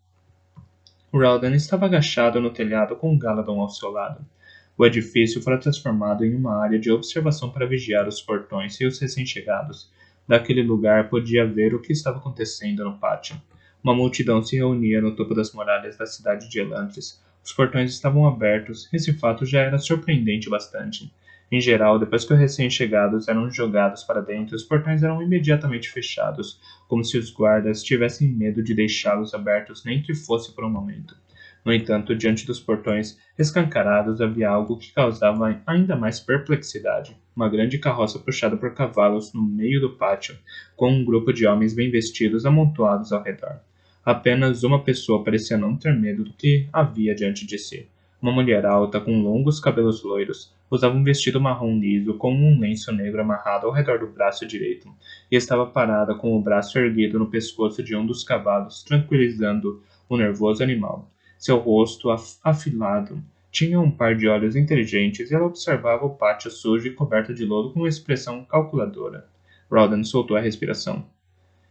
Rawdon estava agachado no telhado com Galadon ao seu lado. O edifício fora transformado em uma área de observação para vigiar os portões e os recém-chegados. Daquele lugar podia ver o que estava acontecendo no pátio. Uma multidão se reunia no topo das muralhas da cidade de Elantris. Os portões estavam abertos. Esse fato já era surpreendente bastante. Em geral, depois que os recém-chegados eram jogados para dentro, os portões eram imediatamente fechados, como se os guardas tivessem medo de deixá-los abertos nem que fosse por um momento. No entanto, diante dos portões escancarados havia algo que causava ainda mais perplexidade. Uma grande carroça puxada por cavalos no meio do pátio, com um grupo de homens bem vestidos amontoados ao redor. Apenas uma pessoa parecia não ter medo do que havia diante de si. Uma mulher alta, com longos cabelos loiros, usava um vestido marrom liso com um lenço negro amarrado ao redor do braço direito, e estava parada com o braço erguido no pescoço de um dos cavalos, tranquilizando o nervoso animal. Seu rosto afilado tinha um par de olhos inteligentes e ela observava o pátio sujo e coberto de lodo com uma expressão calculadora. Rawdon soltou a respiração.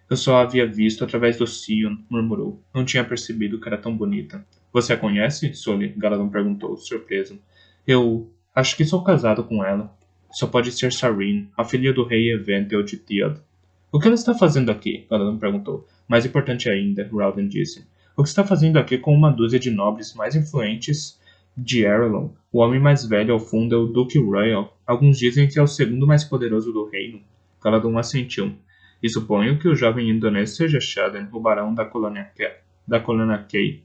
Eu só a havia visto através do Sion, murmurou. Não tinha percebido que era tão bonita. Você a conhece? Sully? Galadon perguntou, surpreso. Eu acho que sou casado com ela. Só pode ser Sareen, a filha do rei Eventel de Theod. O que ela está fazendo aqui? Galadon perguntou. Mais importante ainda, Rawdon disse. O que está fazendo aqui com uma dúzia de nobres mais influentes de Arelon? O homem mais velho ao fundo é o Duque Royal. Alguns dizem que é o segundo mais poderoso do reino. Galadon assentiu. E suponho que o jovem indonésio seja Shaden, o barão da colônia Kei.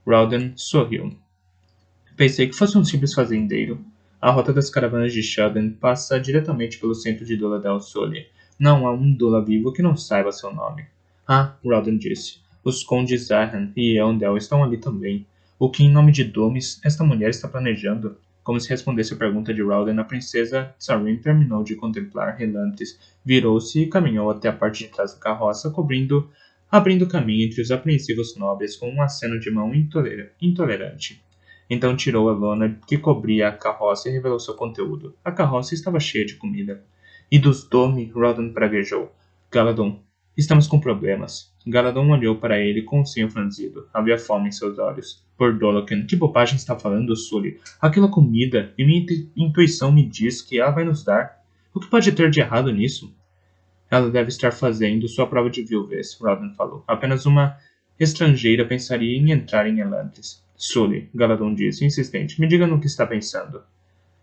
Rawdon sorriu. Pensei que fosse um simples fazendeiro. A rota das caravanas de Shaden passa diretamente pelo centro de Dula del Sole. Não há um Dula vivo que não saiba seu nome. Ah, Rawdon disse. Os condes Zahan e Eondel estão ali também. O que em nome de Domes esta mulher está planejando? Como se respondesse a pergunta de Rawdon, a princesa Sareen terminou de contemplar Elantris, virou-se e caminhou até a parte de trás da carroça, abrindo caminho entre os apreensivos nobres com um aceno de mão intolerante. Então tirou a lona que cobria a carroça e revelou seu conteúdo. A carroça estava cheia de comida. E dos Dome, Rawdon praguejou. Galadon, estamos com problemas. Galadon olhou para ele com o senho franzido. Havia fome em seus olhos. Por Doloken, que bobagem está falando, Sully? Aquela comida, e minha intuição me diz que ela vai nos dar. O que pode ter de errado nisso? Ela deve estar fazendo sua prova de viuvez, Rawdon falou. Apenas uma estrangeira pensaria em entrar em Elantris. Sully, Galadon disse, insistente, me diga no que está pensando.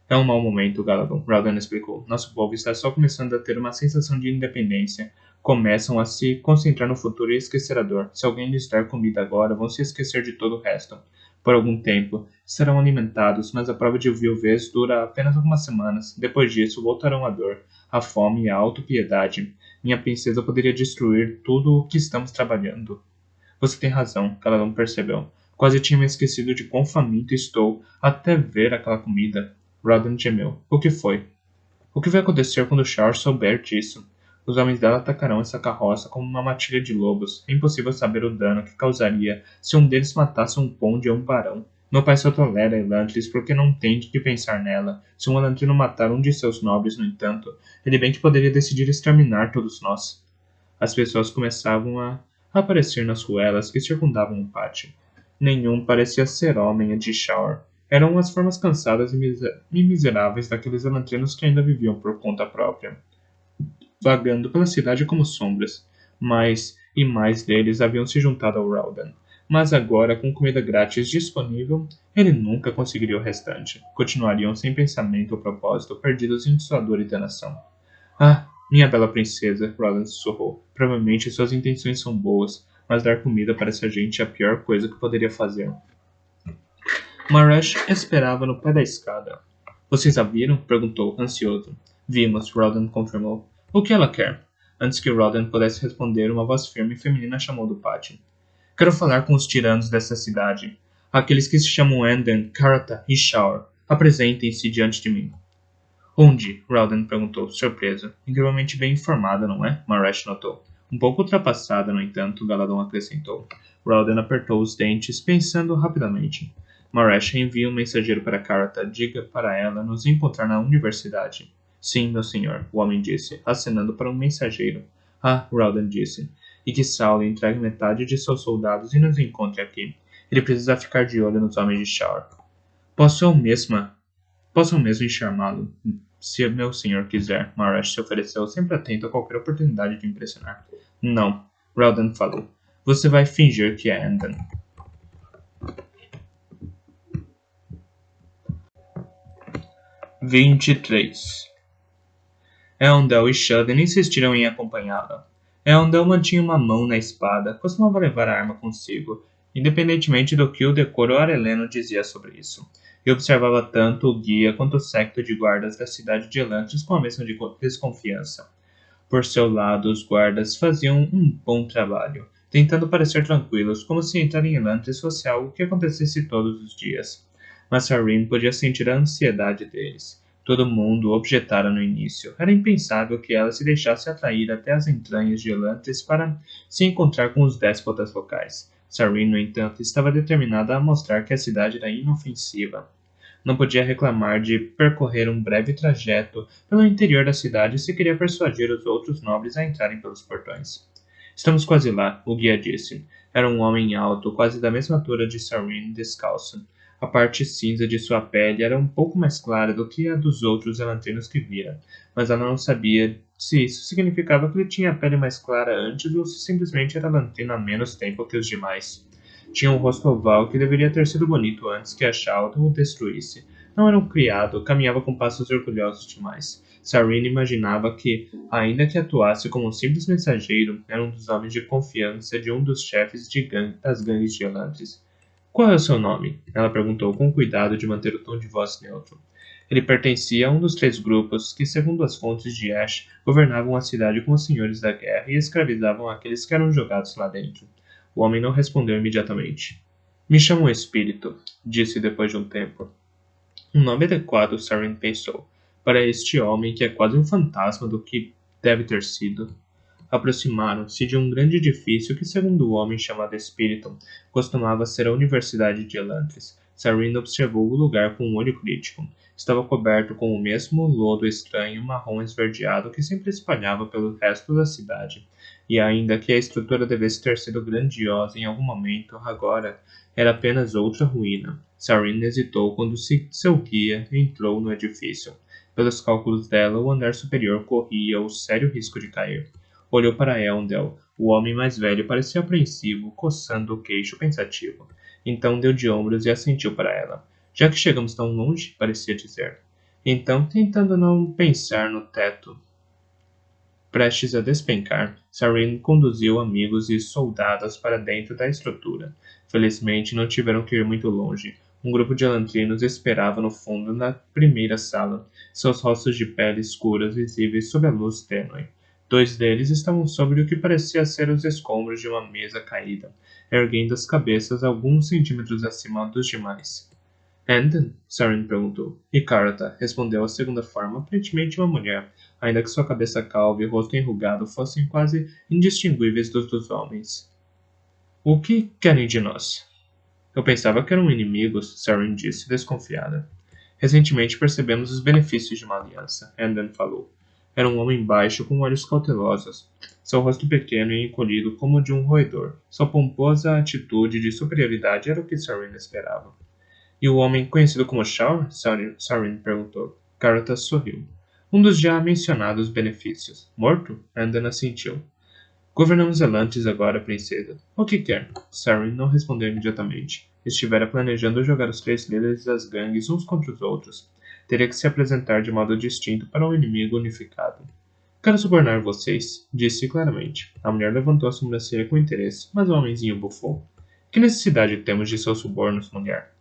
É um mau momento, Galadon, Rawdon explicou. Nosso povo está só começando a ter uma sensação de independência. Começam a se concentrar no futuro e esquecer a dor. Se alguém lhes der comida agora, vão se esquecer de todo o resto. Por algum tempo, serão alimentados, mas a prova de viuvez dura apenas algumas semanas. Depois disso, voltarão a dor, a fome e a autopiedade. Minha princesa poderia destruir tudo o que estamos trabalhando. Você tem razão, Galadon percebeu. Quase tinha me esquecido de quão faminto estou até ver aquela comida. Rodden gemeu. O que foi? O que vai acontecer quando Shar souber disso? Os homens dela atacarão essa carroça como uma matilha de lobos. É impossível saber o dano que causaria se um deles matasse um conde ou um barão. Meu pai só tolera Elantris porque não tem de que pensar nela. Se um Elantrino matar um de seus nobres, no entanto, ele bem que poderia decidir exterminar todos nós. As pessoas começavam a aparecer nas ruelas que circundavam o pátio. Nenhum parecia ser homem de Shar. Eram as formas cansadas e miseráveis daqueles elantrinos que ainda viviam por conta própria, vagando pela cidade como sombras. Mais e mais deles haviam se juntado ao Raldan. Mas agora, com comida grátis disponível, ele nunca conseguiria o restante. Continuariam sem pensamento ou propósito, perdidos em sua dor e tensão. Ah, minha bela princesa, Raldan sussurrou. Provavelmente suas intenções são boas, mas dar comida para essa gente é a pior coisa que poderia fazer. Marash esperava no pé da escada. Vocês a viram? Perguntou, ansioso. Vimos, Raldan confirmou. O que ela quer? Antes que Raldan pudesse responder, uma voz firme e feminina chamou do pátio. Quero falar com os tiranos dessa cidade. Aqueles que se chamam Enden, Karata e Shaur. Apresentem-se diante de mim. Onde? Raldan perguntou, surpreso. Incrivelmente bem informada, não é? Marash notou. Um pouco ultrapassada, no entanto, Galadon acrescentou. Raldan apertou os dentes, pensando rapidamente. Marash envia um mensageiro para Karata. Diga para ela nos encontrar na universidade. Sim, meu senhor, o homem disse, acenando para um mensageiro. Ah, Raldan disse. E que Saulo entregue metade de seus soldados e nos encontre aqui. Ele precisa ficar de olho nos homens de Shaur. Posso eu mesmo enxermá-lo, se meu senhor quiser. Marash se ofereceu, sempre atento a qualquer oportunidade de impressionar. Não, Raldan falou. Você vai fingir que é Enden. 23. Eondel e Shudden insistiram em acompanhá-la. Eondel mantinha uma mão na espada, costumava levar a arma consigo, independentemente do que o decoro areleno dizia sobre isso, e observava tanto o guia quanto o séquito de guardas da cidade de Elantris com a mesma desconfiança. Por seu lado, os guardas faziam um bom trabalho, tentando parecer tranquilos, como se entrar em Elantris fosse algo que acontecesse todos os dias. Mas Sarin podia sentir a ansiedade deles. Todo mundo objetara no início. Era impensável que ela se deixasse atrair até as entranhas de Elantris para se encontrar com os déspotas locais. Sarin, no entanto, estava determinada a mostrar que a cidade era inofensiva. Não podia reclamar de percorrer um breve trajeto pelo interior da cidade se queria persuadir os outros nobres a entrarem pelos portões. Estamos quase lá, o guia disse. Era um homem alto, quase da mesma altura de Sarin, descalço. A parte cinza de sua pele era um pouco mais clara do que a dos outros elantrinos que vira, mas ela não sabia se isso significava que ele tinha a pele mais clara antes ou se simplesmente era elantrino há menos tempo que os demais. Tinha um rosto oval que deveria ter sido bonito antes que a Sheldon o destruísse. Não era um criado, caminhava com passos orgulhosos demais. Sarin imaginava que, ainda que atuasse como um simples mensageiro, era um dos homens de confiança de um dos chefes das gangues de Elantris. Qual é o seu nome? Ela perguntou com cuidado de manter o tom de voz neutro. Ele pertencia a um dos 3 grupos que, segundo as fontes de Ash, governavam a cidade como senhores da guerra e escravizavam aqueles que eram jogados lá dentro. O homem não respondeu imediatamente. Me chamo Espírito, disse depois de um tempo. Um nome adequado, Sarin pensou, para este homem que é quase um fantasma do que deve ter sido. Aproximaram-se de um grande edifício que, segundo o homem chamado Espírito, costumava ser a Universidade de Elantris. Sarin observou o lugar com um olho crítico. Estava coberto com o mesmo lodo estranho marrom esverdeado que sempre espalhava pelo resto da cidade. E ainda que a estrutura devesse ter sido grandiosa em algum momento, agora era apenas outra ruína. Sarin hesitou quando seu guia entrou no edifício. Pelos cálculos dela, o andar superior corria o sério risco de cair. Olhou para Eondel. O homem mais velho parecia apreensivo, coçando o queixo pensativo. Então deu de ombros e assentiu para ela. Já que chegamos tão longe, parecia dizer. Então, tentando não pensar no teto. Prestes a despencar, Sarin conduziu amigos e soldados para dentro da estrutura. Felizmente, não tiveram que ir muito longe. Um grupo de elantrinos esperava no fundo na primeira sala, seus rostos de pele escuras visíveis sob a luz tênue. Dois deles estavam sobre o que parecia ser os escombros de uma mesa caída, erguendo as cabeças alguns centímetros acima dos demais. Anden? Sarin perguntou. E Karata respondeu a segunda forma, aparentemente uma mulher, ainda que sua cabeça calva e rosto enrugado fossem quase indistinguíveis dos homens. O que querem de nós? Eu pensava que eram inimigos, Sarin disse, desconfiada. Recentemente percebemos os benefícios de uma aliança, Anden falou. Era um homem baixo com olhos cautelosos, seu rosto pequeno e encolhido como o de um roedor. Sua pomposa atitude de superioridade era o que Sarin esperava. E o homem conhecido como Shaw? Sarin perguntou. Karata sorriu. Um dos já mencionados benefícios. Morto? Andan assentiu. Governamos Elantis agora, princesa. O que quer? Sarin não respondeu imediatamente. Estivera planejando jogar os três líderes das gangues uns contra os outros. Teria que se apresentar de modo distinto para um inimigo unificado. Quero subornar vocês, disse claramente. A mulher levantou a sobrancelha com interesse, mas o homenzinho bufou. Que necessidade temos de seus subornos, mulher?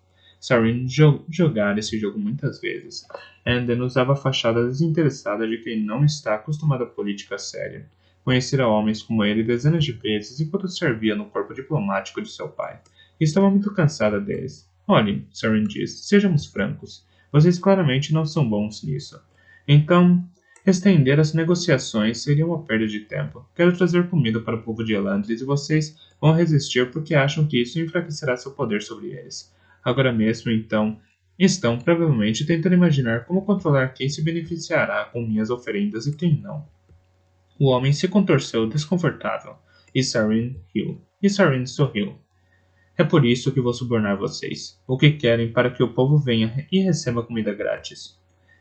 Sarin jogara esse jogo muitas vezes. Anden usava a fachada desinteressada de quem não está acostumado à política séria. Conhecera homens como ele dezenas de vezes enquanto servia no corpo diplomático de seu pai. E estava muito cansada deles. Olhem, Sarin disse, sejamos francos. Vocês claramente não são bons nisso. Então, estender as negociações seria uma perda de tempo. Quero trazer comida para o povo de Elantris e vocês vão resistir porque acham que isso enfraquecerá seu poder sobre eles. Agora mesmo, então, estão provavelmente tentando imaginar como controlar quem se beneficiará com minhas oferendas e quem não. O homem se contorceu desconfortável, e Sarin riu. E Sarin sorriu. É por isso que vou subornar vocês. O que querem para que o povo venha e receba comida grátis?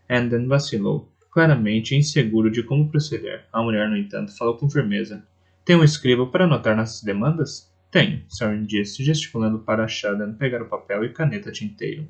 Anden vacilou, claramente inseguro de como proceder. A mulher, no entanto, falou com firmeza. Tem um escriba para anotar nossas demandas? Tenho, Sarin disse, gesticulando para Shadan pegar o papel e caneta tinteiro.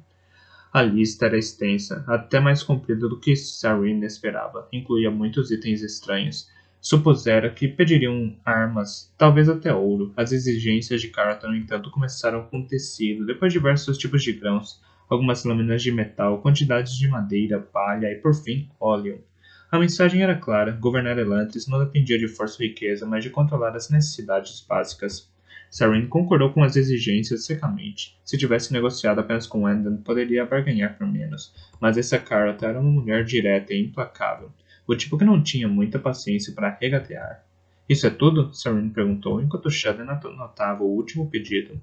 A lista era extensa, até mais comprida do que Sarin esperava. Incluía muitos itens estranhos. Supusera que pediriam armas, talvez até ouro. As exigências de Carta, no entanto, começaram com tecido, depois diversos tipos de grãos, algumas lâminas de metal, quantidades de madeira, palha e, por fim, óleo. A mensagem era clara: governar Elantris não dependia de força ou riqueza, mas de controlar as necessidades básicas. Sarin concordou com as exigências secamente. Se tivesse negociado apenas com Anden, poderia barganhar por menos. Mas essa Carta era uma mulher direta e implacável. O tipo que não tinha muita paciência para regatear. Isso é tudo? Sarin perguntou, enquanto Shadan anotava o último pedido.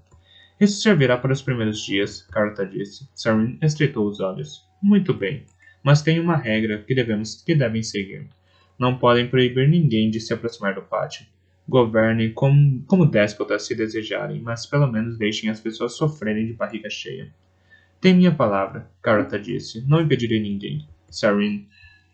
Isso servirá para os primeiros dias, Carta disse. Sarin estreitou os olhos. Muito bem. Mas tem uma regra que devem seguir. Não podem proibir ninguém de se aproximar do pátio. Governem como déspotas se desejarem, mas pelo menos deixem as pessoas sofrerem de barriga cheia. Tem minha palavra, Carta disse. Não impedirei ninguém. Sarin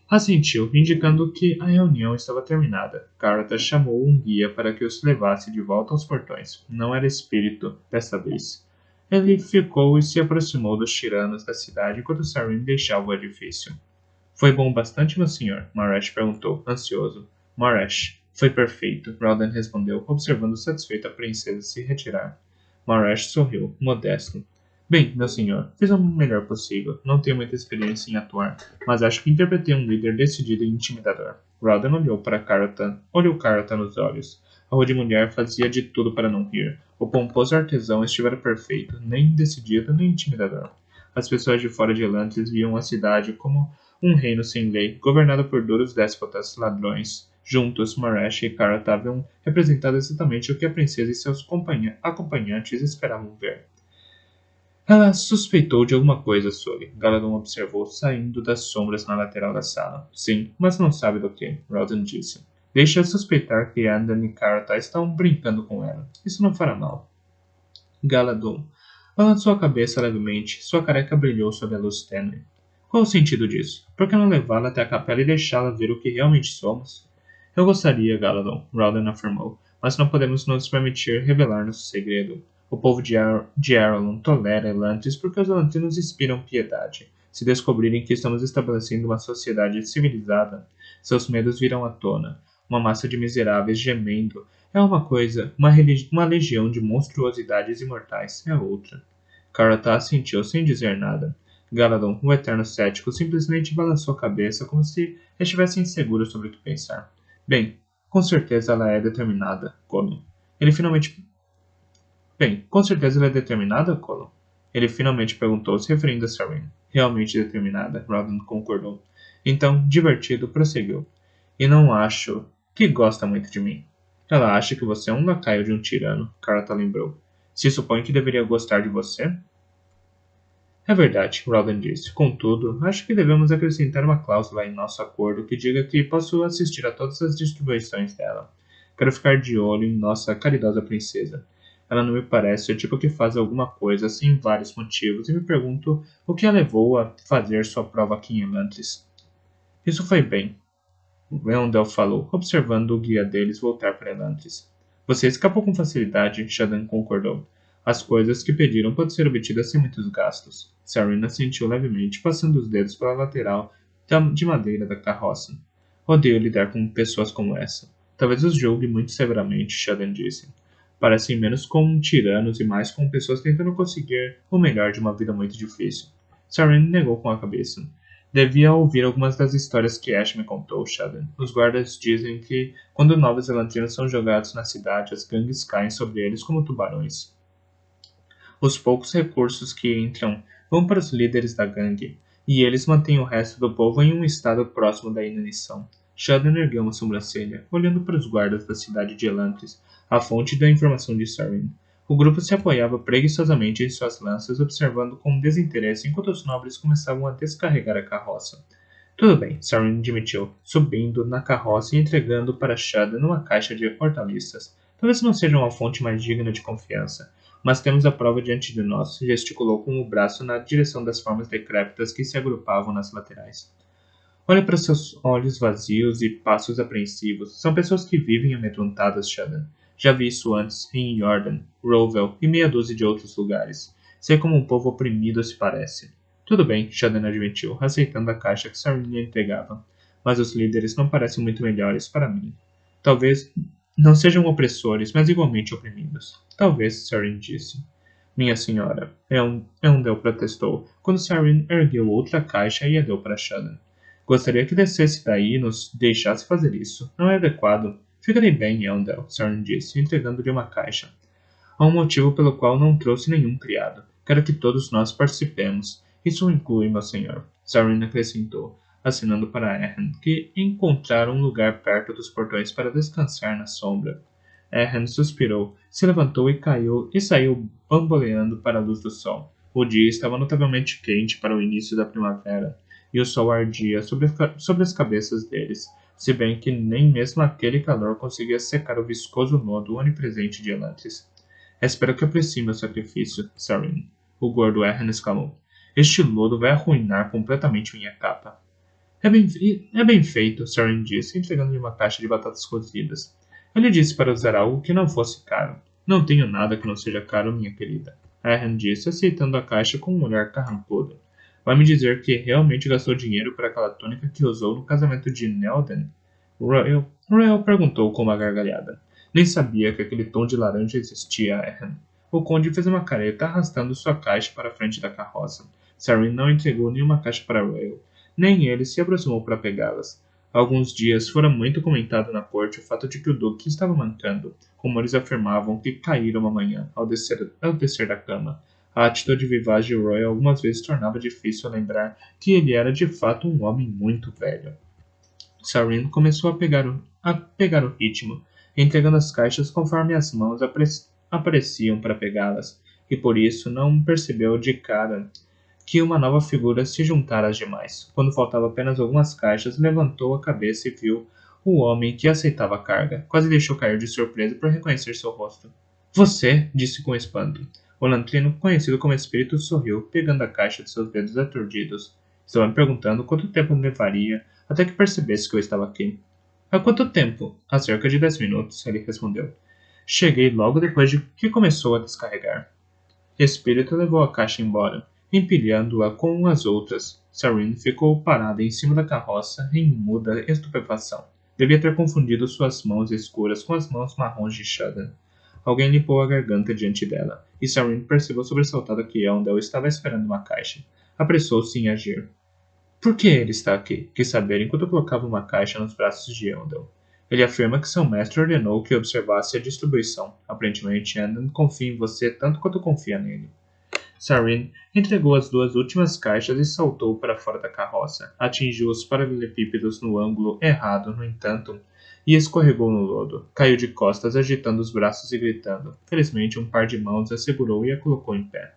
assentiu, indicando que a reunião estava terminada. Carta chamou um guia para que os levasse de volta aos portões. Não era espírito, desta vez. Ele ficou e se aproximou dos tiranos da cidade enquanto Sarin deixava o edifício. Foi bom bastante, meu senhor? Marash perguntou, ansioso. Marash, foi perfeito, Raldan respondeu, observando satisfeita a princesa se retirar. Marash sorriu, modesto. Bem, meu senhor, fiz o melhor possível. Não tenho muita experiência em atuar, mas acho que interpretei um líder decidido e intimidador. Raldan olhou Carta nos olhos. A rude mulher fazia de tudo para não rir. O pomposo artesão estivera perfeito, nem decidido nem intimidador. As pessoas de fora de Elantris viam a cidade como um reino sem lei, governado por duros déspotas, ladrões. Juntos, Marash e Carta haviam representado exatamente o que a princesa e seus acompanhantes esperavam ver. Ela suspeitou de alguma coisa, Sully. Galadon observou, saindo das sombras na lateral da sala. Sim, mas não sabe do que, Raldan disse. Deixa suspeitar que Andan e Carta estão brincando com ela. Isso não fará mal. Galadon balançou a cabeça levemente. Sua careca brilhou sob a luz tênue. Qual o sentido disso? Por que não levá-la até a capela e deixá-la ver o que realmente somos? Eu gostaria, Galadon, Raldan afirmou, mas não podemos nos permitir revelar nosso segredo. O povo de Arelon tolera Elantris porque os Elantrinos inspiram piedade. Se descobrirem que estamos estabelecendo uma sociedade civilizada, seus medos virão à tona. Uma massa de miseráveis gemendo é uma coisa, uma legião de monstruosidades imortais é outra. Carata assentiu sem dizer nada. Galadon, o eterno cético, simplesmente balançou a cabeça como se estivesse inseguro sobre o que pensar. Bem, com certeza ela é determinada, Gollum. Ele finalmente... Bem, com certeza ela é determinada, Gollum? Ele finalmente perguntou, se referindo a Sarin. Realmente determinada, Rodin concordou. Então, divertido, prosseguiu. E não acho que gosta muito de mim. Ela acha que você é um lacaio de um tirano, Carta lembrou. Se supõe que deveria gostar de você? É verdade, Rodin disse. Contudo, acho que devemos acrescentar uma cláusula em nosso acordo que diga que posso assistir a todas as distribuições dela. Quero ficar de olho em nossa caridosa princesa. Ela não me parece o tipo que faz alguma coisa sem vários motivos e me pergunto o que a levou a fazer sua prova aqui em Elantris. Isso foi bem, Elendil falou, observando o guia deles voltar para Elantris. Você escapou com facilidade, Shadan concordou. As coisas que pediram podem ser obtidas sem muitos gastos. Sarina sentiu levemente, passando os dedos pela lateral de madeira da carroça. Odeio lidar com pessoas como essa. Talvez os julgue muito severamente, Shadan disse. Parecem menos como tiranos e mais como pessoas tentando conseguir o melhor de uma vida muito difícil. Sarin negou com a cabeça. Devia ouvir algumas das histórias que Ash me contou, Shadan. Os guardas dizem que, quando novos elantrinos são jogados na cidade, as gangues caem sobre eles como tubarões. Os poucos recursos que entram vão para os líderes da gangue, e eles mantêm o resto do povo em um estado próximo da inanição. Shadan ergueu uma sobrancelha, olhando para os guardas da cidade de Elantris, a fonte da informação de Sarin. O grupo se apoiava preguiçosamente em suas lanças, observando com desinteresse enquanto os nobres começavam a descarregar a carroça. Tudo bem, Sarin admitiu, subindo na carroça e entregando para Shadan uma caixa de hortaliças. Talvez não seja uma fonte mais digna de confiança, mas temos a prova diante de nós, gesticulou com o braço na direção das formas decrépitas que se agrupavam nas laterais. Olhe para seus olhos vazios e passos apreensivos. São pessoas que vivem amedrontadas, Shadan. Já vi isso antes em Jordan, Rovel e meia dúzia de outros lugares. Sei como um povo oprimido se parece. Tudo bem, Shadan admitiu, aceitando a caixa que Sarin lhe entregava. Mas os líderes não parecem muito melhores para mim. Talvez não sejam opressores, mas igualmente oprimidos. Talvez, Sarin disse. Minha senhora, Elendil protestou, quando Sarin ergueu outra caixa e a deu para Shadan. Gostaria que descesse daí e nos deixasse fazer isso. Não é adequado. Ficarei bem, Elendil, Sarin disse, entregando-lhe uma caixa. Há um motivo pelo qual não trouxe nenhum criado. Quero que todos nós participemos. Isso inclui, meu senhor, Sarin acrescentou, acenando para Eren, que encontrara um lugar perto dos portões para descansar na sombra. Eren suspirou, se levantou e saiu bamboleando para a luz do sol. O dia estava notavelmente quente para o início da primavera, e o sol ardia sobre as cabeças deles, se bem que nem mesmo aquele calor conseguia secar o viscoso lodo onipresente de Elantris. Espero que aprecie meu sacrifício, Sarin. O gordo Eren exclamou. Este lodo vai arruinar completamente minha capa. É bem feito, Sarin disse, entregando-lhe uma caixa de batatas cozidas. Eu lhe disse para usar algo que não fosse caro. Não tenho nada que não seja caro, minha querida. Eren disse, aceitando a caixa com um olhar carrancudo. Vai me dizer que realmente gastou dinheiro para aquela túnica que usou no casamento de Nelden? Royal perguntou com uma gargalhada. Nem sabia que aquele tom de laranja existia, Eren. O conde fez uma careta arrastando sua caixa para a frente da carroça. Sarin não entregou nenhuma caixa para Royal. Nem ele se aproximou para pegá-las. Há alguns dias fora muito comentado na corte o fato de que o duque estava mancando. Rumores afirmavam que caíra uma manhã ao descer da cama. A atitude vivaz de Roy algumas vezes tornava difícil lembrar que ele era de fato um homem muito velho. Sarin começou a pegar o ritmo, entregando as caixas conforme as mãos apareciam para pegá-las, e por isso não percebeu de cara que uma nova figura se juntara às demais. Quando faltavam apenas algumas caixas, levantou a cabeça e viu o homem que aceitava a carga. Quase deixou cair de surpresa por reconhecer seu rosto. Você, disse com espanto. O lantrino, conhecido como espírito, sorriu, pegando a caixa de seus dedos aturdidos. Estava me perguntando quanto tempo levaria até que percebesse que eu estava aqui. Há quanto tempo? Há cerca de 10 minutos, ele respondeu. Cheguei logo depois de que começou a descarregar. Espírito levou a caixa embora, empilhando-a com as outras. Sarin ficou parada em cima da carroça em muda estupefação. Devia ter confundido suas mãos escuras com as mãos marrons de Shadan. Alguém limpou a garganta diante dela, e Sarin percebeu sobressaltada que Elendel estava esperando uma caixa. Apressou-se em agir. Por que ele está aqui? Quis saber enquanto colocava uma caixa nos braços de Elendel. Ele afirma que seu mestre ordenou que observasse a distribuição. Aparentemente, Elendel confia em você tanto quanto confia nele. Sarin entregou as duas últimas caixas e saltou para fora da carroça. Atingiu os paralelepípedos no ângulo errado, no entanto, e escorregou no lodo. Caiu de costas, agitando os braços e gritando. Felizmente, um par de mãos a segurou e a colocou em pé.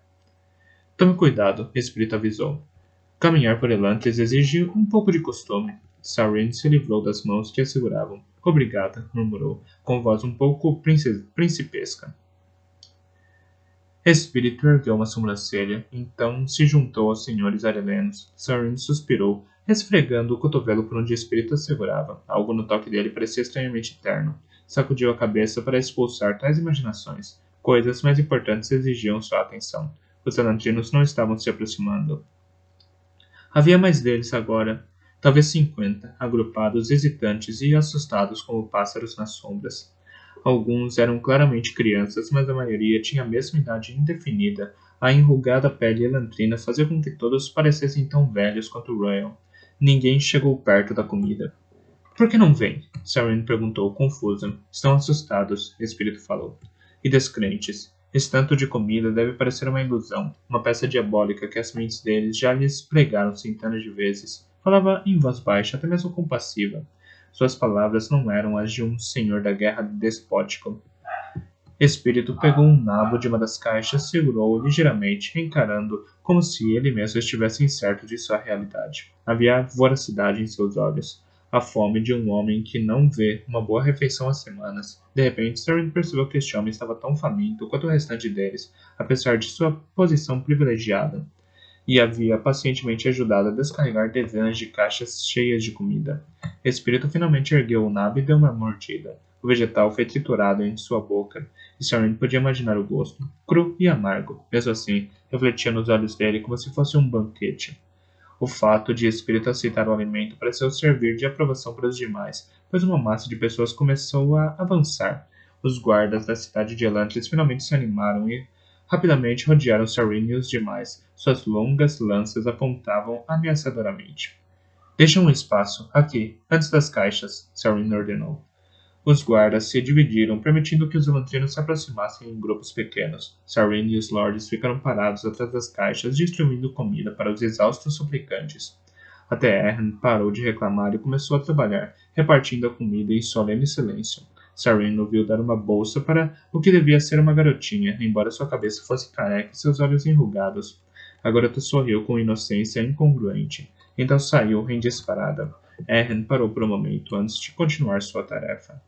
Tome cuidado, Espírito avisou. Caminhar por Elantris exige um pouco de costume. Sarin se livrou das mãos que a seguravam. Obrigada, murmurou, com voz um pouco principesca. Espírito ergueu uma sobrancelha, então se juntou aos senhores arelenos. Sarin suspirou, esfregando o cotovelo por onde Espírito a segurava. Algo no toque dele parecia estranhamente terno. Sacudiu a cabeça para expulsar tais imaginações. Coisas mais importantes exigiam sua atenção. Os elantrinos não estavam se aproximando. Havia mais deles agora, talvez 50, agrupados, hesitantes e assustados como pássaros nas sombras. Alguns eram claramente crianças, mas a maioria tinha a mesma idade indefinida. A enrugada pele elantrina fazia com que todos parecessem tão velhos quanto Royal. Ninguém chegou perto da comida. Por que não vem? Sarin perguntou, confusa. Estão assustados, Espírito falou. E descrentes. Esse tanto de comida deve parecer uma ilusão, uma peça diabólica que as mentes deles já lhes pregaram centenas de vezes. Falava em voz baixa, até mesmo compassiva. Suas palavras não eram as de um senhor da guerra despótico. Espírito pegou um nabo de uma das caixas, segurou-o ligeiramente, encarando como se ele mesmo estivesse incerto de sua realidade. Havia voracidade em seus olhos, a fome de um homem que não vê uma boa refeição há semanas. De repente, Sarin percebeu que este homem estava tão faminto quanto o restante deles, apesar de sua posição privilegiada, e havia pacientemente ajudado a descarregar dezenas de caixas cheias de comida. Espírito finalmente ergueu o nabo e deu uma mordida. O vegetal foi triturado em sua boca, e Sarin podia imaginar o gosto, cru e amargo. Mesmo assim, refletia nos olhos dele como se fosse um banquete. O fato de Espírito aceitar o alimento pareceu servir de aprovação para os demais, pois uma massa de pessoas começou a avançar. Os guardas da cidade de Elantris finalmente se animaram e rapidamente rodearam Sarin e os demais. Suas longas lanças apontavam ameaçadoramente. Deixem um espaço, aqui, antes das caixas, Sarin ordenou. Os guardas se dividiram, permitindo que os elantrinos se aproximassem em grupos pequenos. Sarin e os lords ficaram parados atrás das caixas, distribuindo comida para os exaustos suplicantes. Até Erhan parou de reclamar e começou a trabalhar, repartindo a comida em solene silêncio. Sarin ouviu dar uma bolsa para o que devia ser uma garotinha, embora sua cabeça fosse careca e seus olhos enrugados. A garota sorriu com inocência incongruente. Então saiu em disparada. Erhan parou por um momento antes de continuar sua tarefa.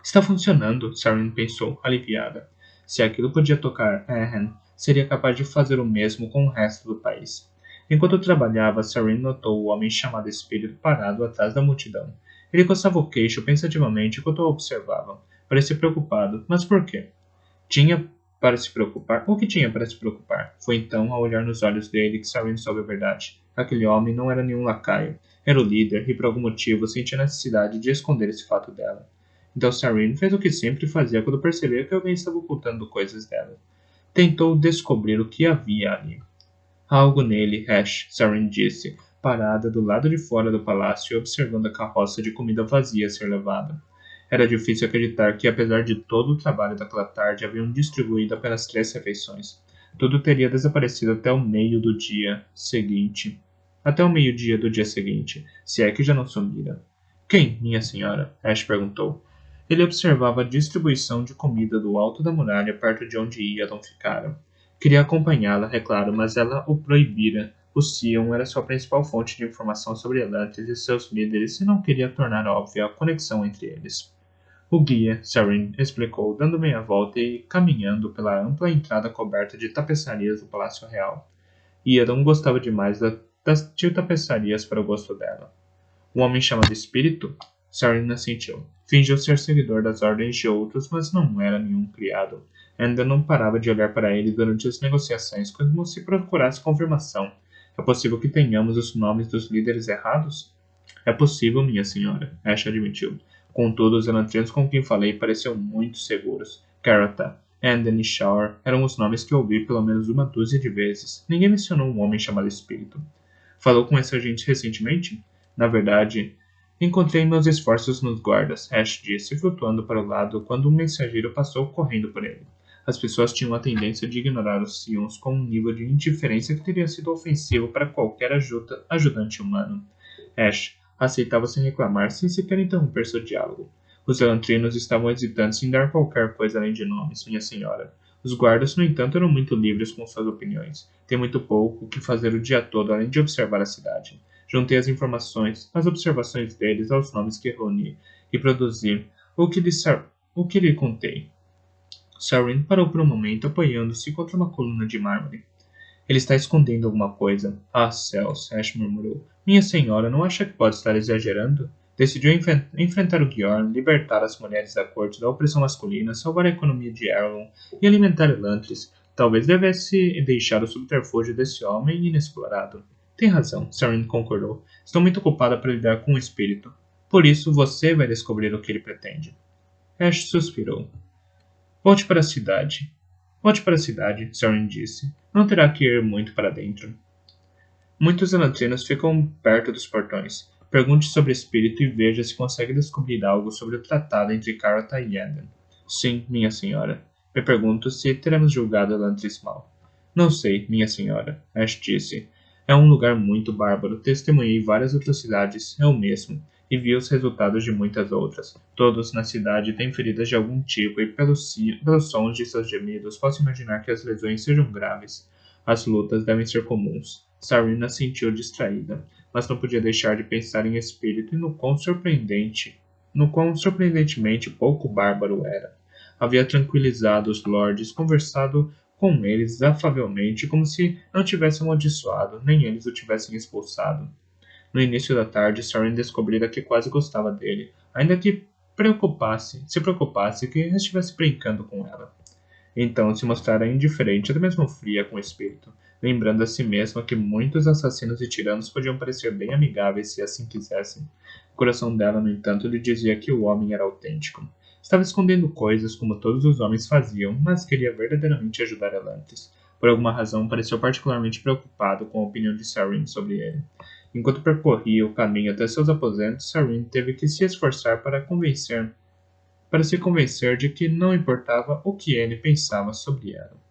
Está funcionando, Sarin pensou, aliviada. Se aquilo podia tocar Erhan, seria capaz de fazer o mesmo com o resto do país. Enquanto trabalhava, Sarin notou o homem chamado Espírito parado atrás da multidão. Ele coçava o queixo pensativamente enquanto a observava. Parecia preocupado, mas por quê? Tinha para se preocupar? O que tinha para se preocupar? Foi então, ao olhar nos olhos dele, que Sarin soube a verdade. Aquele homem não era nenhum lacaio. Era o líder e, por algum motivo, sentia necessidade de esconder esse fato dela. Então Sarin fez o que sempre fazia quando percebeu que alguém estava ocultando coisas dela. Tentou descobrir o que havia ali. Há algo nele, Hash, Sarin disse, parada do lado de fora do palácio e observando a carroça de comida vazia ser levada. Era difícil acreditar que, apesar de todo o trabalho daquela tarde, haviam distribuído apenas 3 refeições. Tudo teria desaparecido até o meio do dia seguinte. Até o meio-dia do dia seguinte, se é que já não sumira. Quem, minha senhora? Ash perguntou. Ele observava a distribuição de comida do alto da muralha perto de onde Iadon ficara. Queria acompanhá-la, é claro, mas ela o proibira. O Sion era sua principal fonte de informação sobre Elantris e seus líderes e não queria tornar óbvia a conexão entre eles. O guia, Sarin, explicou, dando meia volta e caminhando pela ampla entrada coberta de tapeçarias do Palácio Real. Iadon gostava demais de tapeçarias para o gosto dela. Um homem chamado Espírito? Sarin assentiu. Fingiu ser seguidor das ordens de outros, mas não era nenhum criado. Ainda não parava de olhar para ele durante as negociações, como se procurasse confirmação. É possível que tenhamos os nomes dos líderes errados? É possível, minha senhora, Ash admitiu. Contudo, os elantrianos com quem falei pareciam muito seguros. Carata, Anden e Shower eram os nomes que ouvi pelo menos uma dúzia de vezes. Ninguém mencionou um homem chamado Espírito. Falou com esse agente recentemente? Na verdade, encontrei meus esforços nos guardas, Ash disse, flutuando para o lado quando um mensageiro passou correndo por ele. As pessoas tinham a tendência de ignorar os Sions com um nível de indiferença que teria sido ofensivo para qualquer ajudante humano. Ash aceitava sem reclamar, sem sequer interromper seu diálogo. Os elantrinos estavam hesitantes em dar qualquer coisa além de nomes, minha senhora. Os guardas, no entanto, eram muito livres com suas opiniões. Tem muito pouco o que fazer o dia todo além de observar a cidade. Juntei as observações deles aos nomes que reuni e produzi o que lhe contei. Sarin parou por um momento, apoiando-se contra uma coluna de mármore. Ele está escondendo alguma coisa. Ah, céus, Ash murmurou. Minha senhora, não acha que pode estar exagerando? Decidiu enfrentar o Bjorn, libertar as mulheres da corte da opressão masculina, salvar a economia de Erlon e alimentar Elantris. Talvez devesse deixar o subterfúgio desse homem inexplorado. Tem razão, Sarin concordou. Estou muito ocupada para lidar com o espírito. Por isso, você vai descobrir o que ele pretende. Ash suspirou. Volte para a cidade. Volte para a cidade, Sarin disse. Não terá que ir muito para dentro. Muitos elantrinos ficam perto dos portões. Pergunte sobre o espírito e veja se consegue descobrir algo sobre o tratado entre Karata e Anden. Sim, minha senhora. Me pergunto se teremos julgado Elantris mal. Não sei, minha senhora, Ash disse. É um lugar muito bárbaro. Testemunhei várias atrocidades, eu mesmo, e vi os resultados de muitas outras. Todos na cidade têm feridas de algum tipo e pelos sons de seus gemidos posso imaginar que as lesões sejam graves. As lutas devem ser comuns. Sarina sentiu distraída, mas não podia deixar de pensar em espírito e no quão surpreendentemente pouco bárbaro era. Havia tranquilizado os lords, conversado com eles afavelmente, como se não tivesse amaldiçoado, nem eles o tivessem expulsado. No início da tarde, Sarin descobrira que quase gostava dele, ainda que se preocupasse que estivesse brincando com ela. Então se mostrara indiferente, até mesmo fria com o espírito, lembrando a si mesma que muitos assassinos e tiranos podiam parecer bem amigáveis se assim quisessem. O coração dela, no entanto, lhe dizia que o homem era autêntico. Estava escondendo coisas como todos os homens faziam, mas queria verdadeiramente ajudar Elantris. Por alguma razão, pareceu particularmente preocupado com a opinião de Sarin sobre ele. Enquanto percorria o caminho até seus aposentos, Sarin teve que se esforçar para se convencer de que não importava o que ele pensava sobre ela.